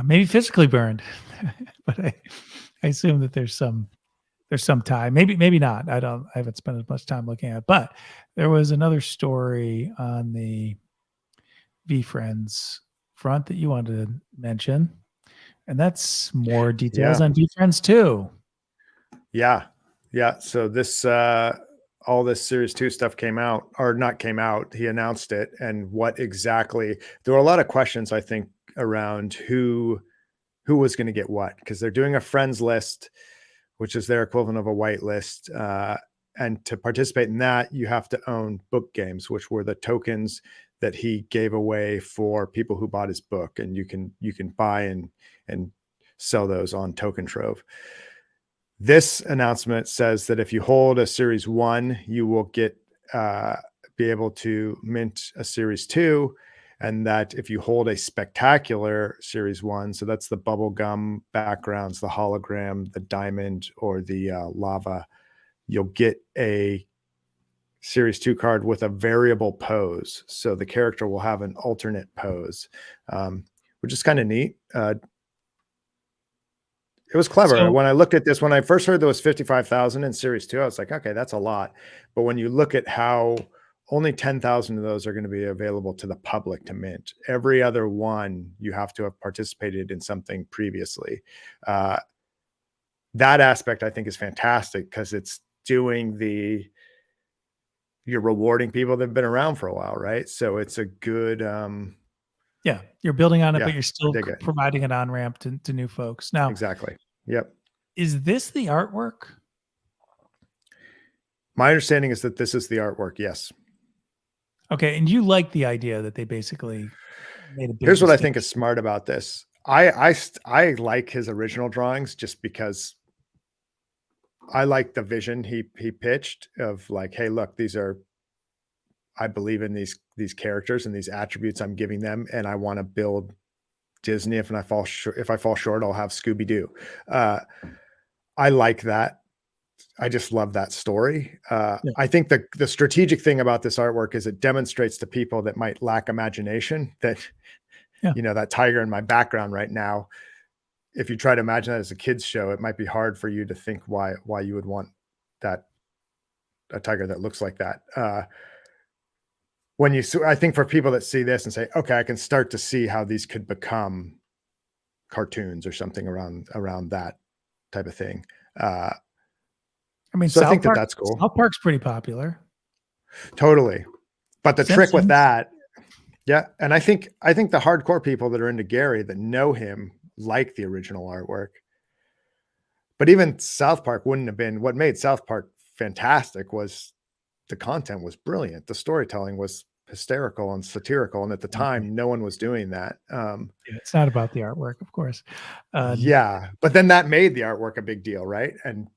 maybe physically burned, but I assume that there's some time. Maybe not. I haven't spent as much time looking at it, but there was another story on the VeeFriends front that you wanted to mention, and that's more details on VeeFriends too. Yeah. So this all this Series 2 stuff came out, or not came out. He announced it, and what exactly? There were a lot of questions, I think, around who was going to get what, because they're doing a friends list, which is their equivalent of a white list. And to participate in that, you have to own book games, which were the tokens that he gave away for people who bought his book. And you can buy and sell those on Token Trove. This announcement says that if you hold a Series 1, you will get be able to mint a Series 2. And that if you hold a spectacular Series 1, so that's the bubblegum backgrounds, the hologram, the diamond, or the lava, you'll get a Series 2 card with a variable pose. So the character will have an alternate pose, which is kind of neat. It was clever. So, when I looked at this, when I first heard there was 55,000 in Series 2, I was like, okay, that's a lot. But when you look at how only 10,000 of those are going to be available to the public to mint. Every other one, you have to have participated in something previously. That aspect, I think, is fantastic because it's doing you're rewarding people that have been around for a while, right? So it's a good... yeah, you're building on it, but you're still providing an on-ramp to new folks. Now, exactly. Yep. Is this the artwork? My understanding is that this is the artwork, yes. Okay, and you like the idea that they basically made a big Here's what I think is smart about this. I like his original drawings just because I like the vision he pitched of like, hey, look, I believe in these characters and these attributes I'm giving them, and I want to build Disney. If I fall short, I'll have Scooby-Doo. I like that. I just love that story. Yeah. I think the strategic thing about this artwork is it demonstrates to people that might lack imagination that, Yeah. you know, that tiger in my background right now, if you try to imagine that as a kid's show, it might be hard for you to think why you would want a tiger that looks like that. I think for people that see this and say, okay, I can start to see how these could become cartoons or something around that type of thing. I mean, so I think that's cool. South Park's pretty popular. Totally. But the trick with Simpsons. that, yeah. And I think the hardcore people that are into Gary that know him like the original artwork. But even South Park wouldn't have been, what made South Park fantastic was the content was brilliant. The storytelling was hysterical and satirical. And at the time, no one was doing that. Yeah, it's not about the artwork, of course. Yeah. But then that made the artwork a big deal, right? And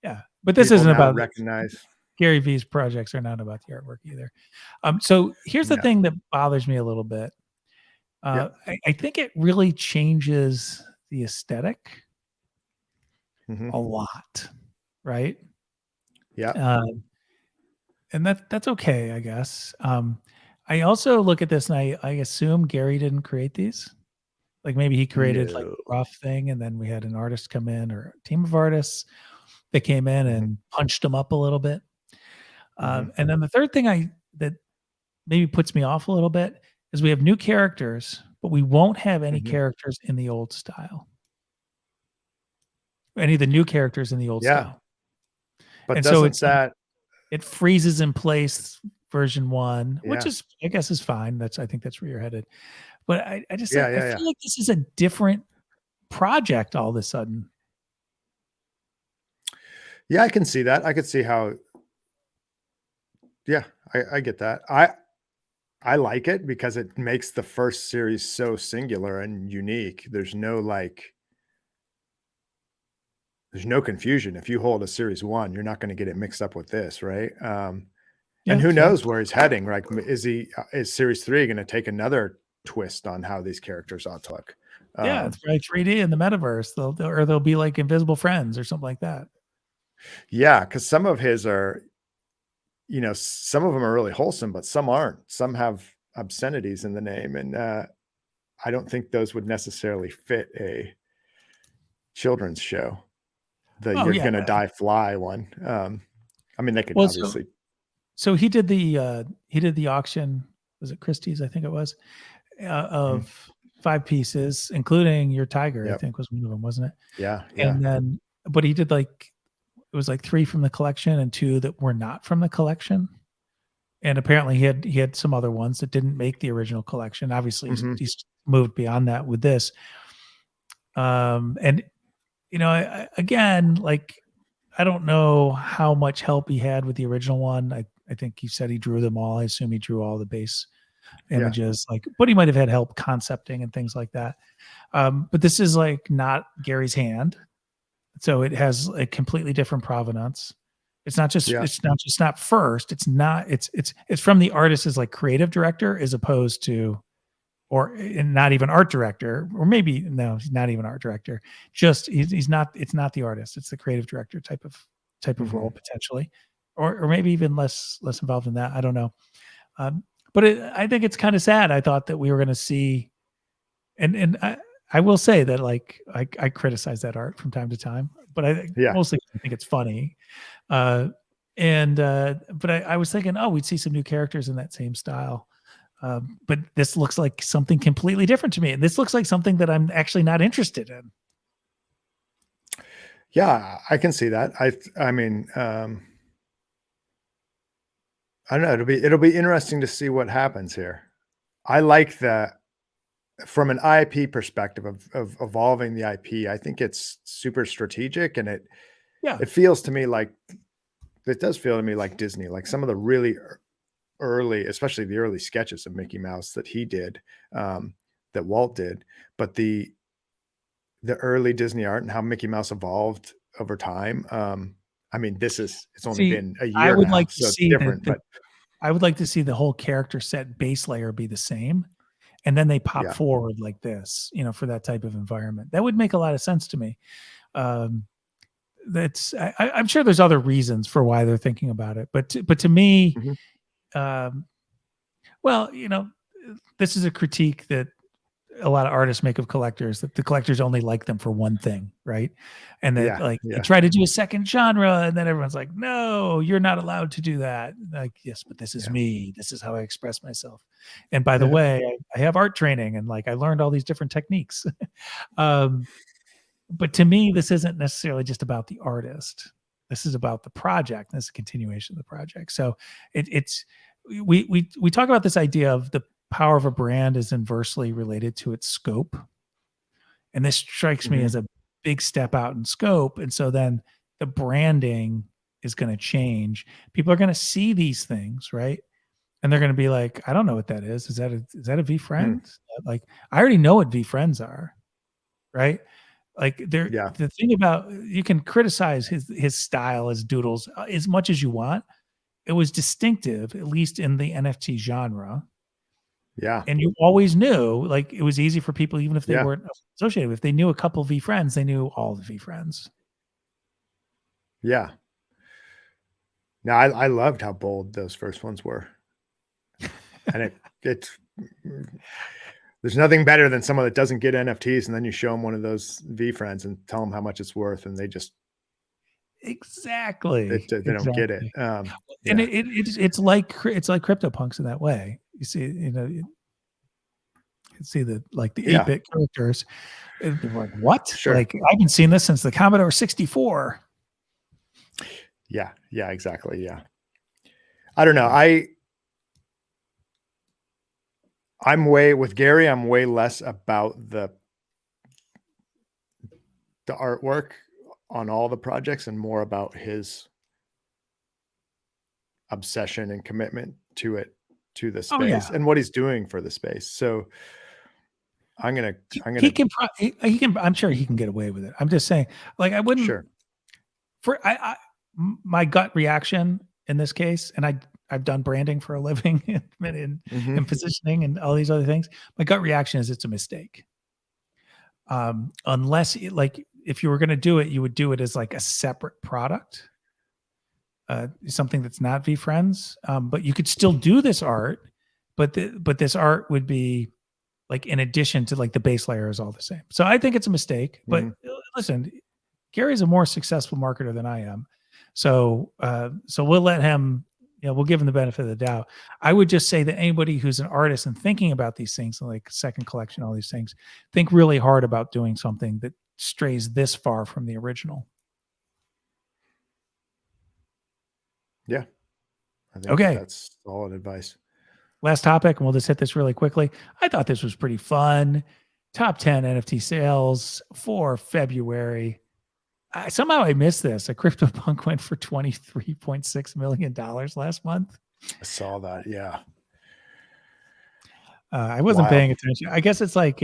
yeah, but this isn't about recognize Gary V's projects are not about the artwork either. So here's the thing that bothers me a little bit. I think it really changes the aesthetic a lot, right? Yeah. And that's okay, I guess. I also look at this and I assume Gary didn't create these. Like maybe he created like a rough thing and then we had an artist come in or a team of artists that came in and punched them up a little bit. And then the third thing that maybe puts me off a little bit is we have new characters, but we won't have any characters in the old style. Any of the new characters in the old style. But and doesn't so it freezes in place version 1, which is, I guess, is fine. I think that's where you're headed. But I just I feel like this is a different project all of a sudden. Yeah, I can see that. I could see how. Yeah, I get that. I like it because it makes the first series so singular and unique. There's no confusion. If you hold a series 1, you're not going to get it mixed up with this, right? And who knows where he's heading? Like, is series 3 going to take another twist on how these characters ought to look? Yeah, it's probably 3D in the metaverse. They'll be like invisible friends or something like that. Yeah, because some of his are, some of them are really wholesome, but some aren't. Some have obscenities in the name, and I don't think those would necessarily fit a children's show. You're gonna die fly one. I mean, they could obviously. So he did the auction. Was it Christie's? I think it was of 5 pieces, including your tiger. I think was one of them, wasn't it? Yeah. And then, but he did it was 3 from the collection and 2 that were not from the collection. And apparently he had some other ones that didn't make the original collection. Obviously he's moved beyond that with this. And again, I don't know how much help he had with the original one. I think he said he drew them all. I assume he drew all the base images, but he might have had help concepting and things like that. But this is not Gary's hand. So it has a completely different provenance. It's not just it's not first. It's from the artist as creative director as opposed to, and not even art director, or maybe no, he's not even art director. Just he's not. It's not the artist. It's the creative director type of role potentially, or maybe even less involved in that. I don't know. But I think it's kind of sad. I thought that we were going to see, and I will say that I criticize that art from time to time, but mostly I think it's funny. But I was thinking, we'd see some new characters in that same style. But this looks like something completely different to me. And this looks like something that I'm actually not interested in. Yeah, I can see that. I mean, I don't know. It'll be interesting to see what happens here. I like that. From an IP perspective of evolving the IP, I think it's super strategic, and it feels to me it does feel to me like Disney, like some of the really early, especially the early sketches of Mickey Mouse that he did, that Walt did, but the early Disney art and how Mickey Mouse evolved over time. I mean, it's only been a year. I would like to so see different, but I would like to see the whole character set base layer be the same. and then they pop Yeah. forward like this, you know, for that type of environment. That would make a lot of sense to me. I'm sure there's other reasons for why they're thinking about it, but to me, well, you know, this is a critique that a lot of artists make of collectors, that the collectors only like them for one thing, right? And that they try to do a second genre, and then everyone's like, no, you're not allowed to do that. Like, yes, but this is me. This is how I express myself. And by the way, I have art training, and like I learned all these different techniques. But to me, this isn't necessarily just about the artist. This is about the project. This is a continuation of the project. So we talk about this idea of the power of a brand is inversely related to its scope. And this strikes me as a big step out in scope. And so then the branding is going to change. People are going to see these things, right? And they're going to be like, I don't know what that is. Is that a VeeFriends? Like, I already know what VeeFriends are, right? Like the thing about, you can criticize his style as doodles as much as you want. It was distinctive, at least in the NFT genre. Yeah. And you always knew, like, it was easy for people, even if they weren't associated with, if they knew a couple of VeeFriends, they knew all the VeeFriends. Yeah. Now I loved how bold those first ones were. And it's there's nothing better than someone that doesn't get NFTs, and then you show them one of those VeeFriends and tell them how much it's worth, and they just they don't get it. And it's like CryptoPunks in that way. You see, you know, you can see the 8-bit characters. And they're like, what? Sure. Like, I haven't seen this since the Commodore 64. Yeah, exactly. Yeah. I don't know. I'm way less about the artwork on all the projects and more about his obsession and commitment to the space and what he's doing for the space. So I'm sure he can get away with it. I'm just saying, like, I wouldn't my gut reaction in this case, and I've done branding for a living and positioning and all these other things. My gut reaction is it's a mistake. Unless if you were going to do it, you would do it as like a separate product, something that's not VeeFriends. But you could still do this art, but this art would be like in addition to, like, the base layer is all the same. So I think it's a mistake. But listen, Gary's a more successful marketer than I am. So we'll let him, we'll give him the benefit of the doubt. I would just say that anybody who's an artist and thinking about these things, like second collection, all these things, think really hard about doing something that strays this far from the original. Yeah. I think that's solid advice. Last topic, and we'll just hit this really quickly. I thought this was pretty fun. Top 10 NFT sales for February. Somehow I missed this. A CryptoPunk went for $23.6 million last month. I saw that. Yeah. I wasn't paying attention. I guess it's like,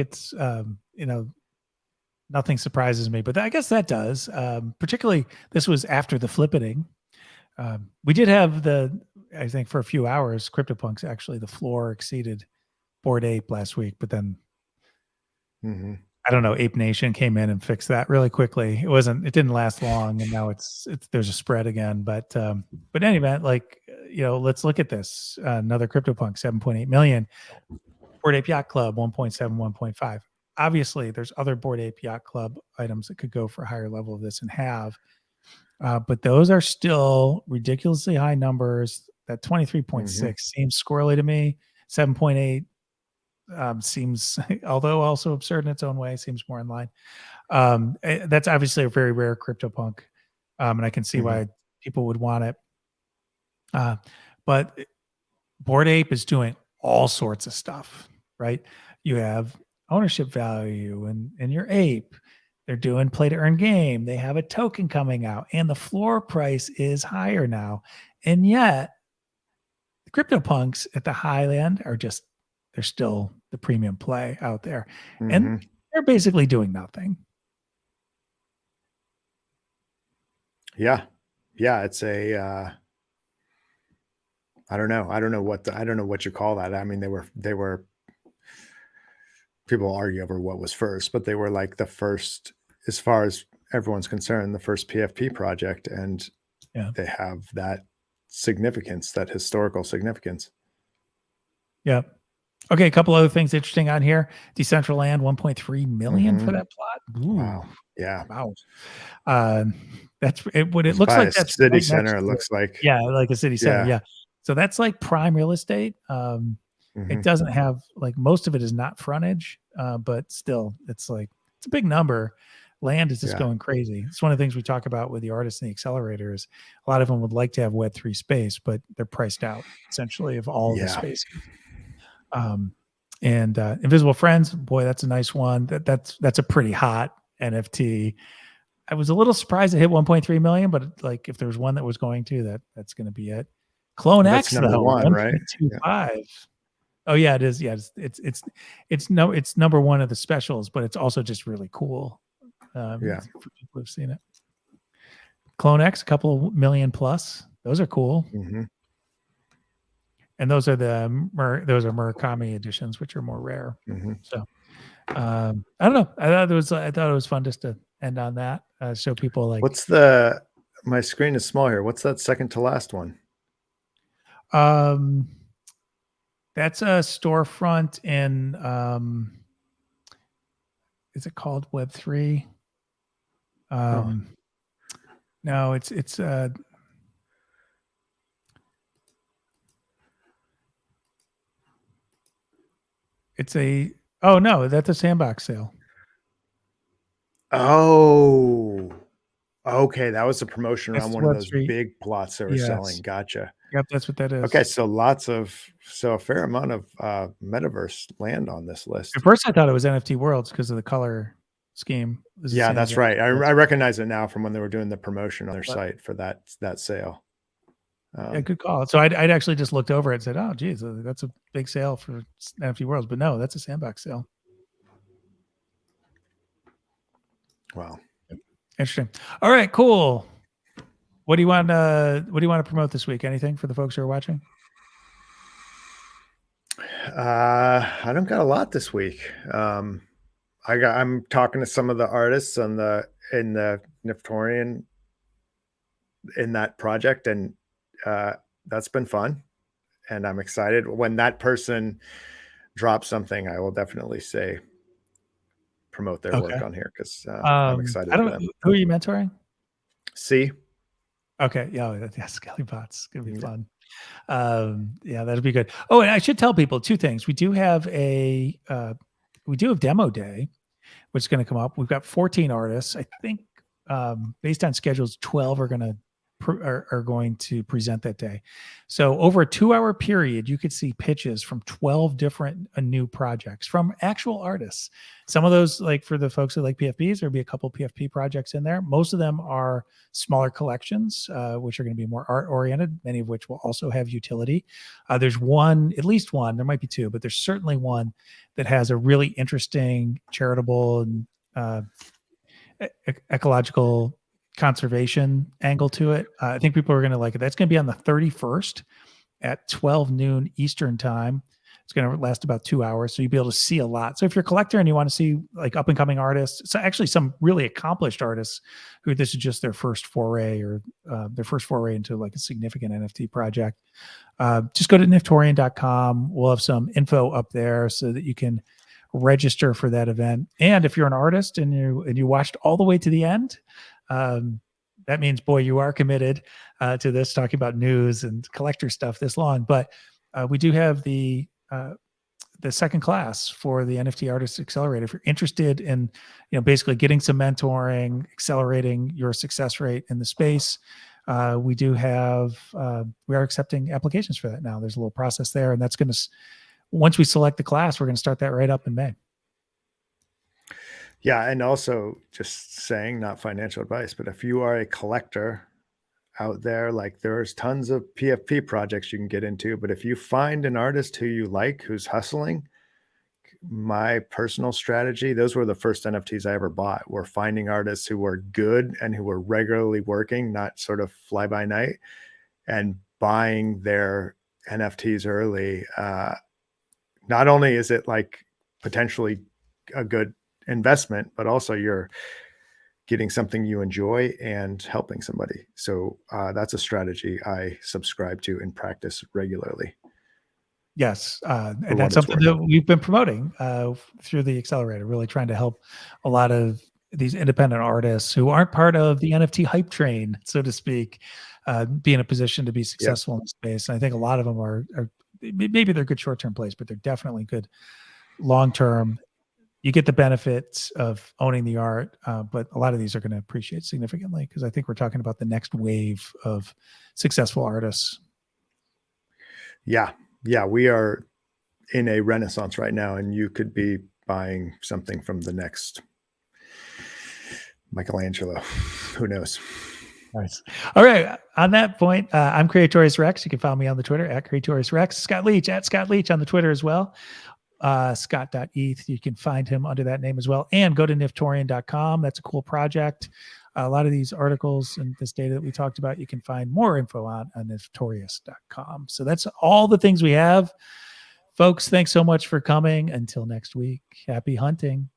nothing surprises me, but I guess that does. Particularly, this was after the flippening. We did have I think for a few hours, CryptoPunks, actually, the floor exceeded Bored Ape last week, but then I don't know, Ape Nation came in and fixed that really quickly. It didn't last long, and now there's a spread again. But anyway, let's look at this. Another CryptoPunk, 7.8 million. Bored Ape Yacht Club, 1.7, 1.5. Obviously, there's other Bored Ape Yacht Club items that could go for a higher level of this and have. But those are still ridiculously high numbers. That 23.6 seems squirrely to me. 7.8 seems, although also absurd in its own way, seems more in line. That's obviously a very rare CryptoPunk, and I can see why people would want it. But Bored Ape is doing all sorts of stuff, right? You have ownership value and your ape. They're doing play to earn game. They have a token coming out, and the floor price is higher now. And yet, the CryptoPunks at the high end they're still the premium play out there. And they're basically doing nothing. Yeah. It's I don't know what you call that. I mean, they were people argue over what was first, but they were like the first, as far as everyone's concerned, the first PFP project. And Yeah. they have that significance, that historical significance. Yeah. Okay. A couple other things interesting on here. Decentraland, 1.3 million for that plot. Ooh, Wow. Yeah. wow. That's it. What it It's looks by like a that's city right center, next it to looks like. Yeah, like a city center. Yeah. Yeah. So that's like prime real estate. It doesn't have like most of it is not frontage, but still it's like it's a big number. Land is just Yeah. going crazy. It's one of the things we talk about with the artists and the accelerators. A lot of them would like to have Web3 space, but they're priced out essentially of all of the Yeah. spaces. And Invisible Friends, boy, that's a nice one. That's a pretty hot NFT. I was a little surprised it hit 1.3 million, but like if there's one that was going to, that's going to be it. Clone That's X number though, one, right? 1.25. Oh yeah, it is. Yeah, it's number one of the specials, but it's also just really cool. Yeah. For people who've seen it. Clone X, a couple million plus. Those are cool. And those are Murakami editions, which are more rare. So I don't know. I thought it was fun just to end on that. Show people like my screen is small here. What's that second to last one? That's a storefront in is it called Web3? No, it's a no, that's a Sandbox sale. Oh, okay. That was a promotion around one of those Web3. big plots they were selling. Gotcha. Yep, that's what that is. Okay, so a fair amount of metaverse land on this list. At first I thought it was NFT Worlds because of the color scheme. Yeah, that's right. I recognize it now from when they were doing the promotion on their site for that sale. Yeah, good call. So I'd actually just looked over it and said, oh, geez, that's a big sale for NFT Worlds. But no, that's a Sandbox sale. Wow. Interesting. All right, cool. What do you want to promote this week? Anything for the folks who are watching? I don't got a lot this week. I'm talking to some of the artists in the Niftorian in that project, and that's been fun. And I'm excited when that person drops something. I will definitely promote their work on here because I'm excited. Who are you mentoring? See. Okay. Yeah. Skelly Bots. Gonna be fun. Yeah, that'd be good. Oh, and I should tell people two things. We do have demo day, which is going to come up. We've got 14 artists. I think based on schedules, 12 are going to present that day. So over a 2-hour period, you could see pitches from 12 different new projects from actual artists. Some of those, like for the folks who like PFPs, there'll be a couple PFP projects in there. Most of them are smaller collections, which are going to be more art oriented, many of which will also have utility. There's at least one, there might be two, but there's certainly one that has a really interesting charitable and ecological conservation angle to it. I think people are going to like it. That's going to be on the 31st at 12 noon Eastern time. It's going to last about 2 hours. So you'll be able to see a lot. So if you're a collector and you want to see like up and coming artists, so actually some really accomplished artists who this is just their first foray into like a significant NFT project, just go to niftorian.com. We'll have some info up there so that you can register for that event. And if you're an artist and you watched all the way to the end, that means, boy, you are committed to this, talking about news and collector stuff this long. But we do have the second class for the NFT Artist Accelerator. If you're interested in, basically getting some mentoring, accelerating your success rate in the space, we are accepting applications for that now. There's a little process there, and that's going to, once we select the class, we're going to start that right up in May. Yeah, and also just saying, not financial advice, but if you are a collector out there, like there's tons of PFP projects you can get into, but if you find an artist who you like, who's hustling, my personal strategy, those were the first NFTs I ever bought, were finding artists who were good and who were regularly working, not sort of fly by night, and buying their NFTs early. Not only is it like potentially a good investment, but also you're getting something you enjoy and helping somebody. So that's a strategy I subscribe to and practice regularly. Yes. And what that's it's something that we've been promoting through the accelerator, really trying to help a lot of these independent artists who aren't part of the NFT hype train, so to speak, be in a position to be successful in the space. And I think a lot of them are maybe they're good short-term plays, but they're definitely good long-term. You get the benefits of owning the art, but a lot of these are going to appreciate significantly because I think we're talking about the next wave of successful artists. Yeah. Yeah. We are in a renaissance right now, and you could be buying something from the next Michelangelo. Who knows? Nice. All right. On that point, I'm CreatoriousRex. You can follow me on the Twitter at CreatoriousRex. Skot Leach at Skot Leach on the Twitter as well. Scott.eth. You can find him under that name as well. And go to Niftorian.com. That's a cool project. A lot of these articles and this data that we talked about, you can find more info on Niftorious.com. So that's all the things we have. Folks, thanks so much for coming. Until next week, happy hunting.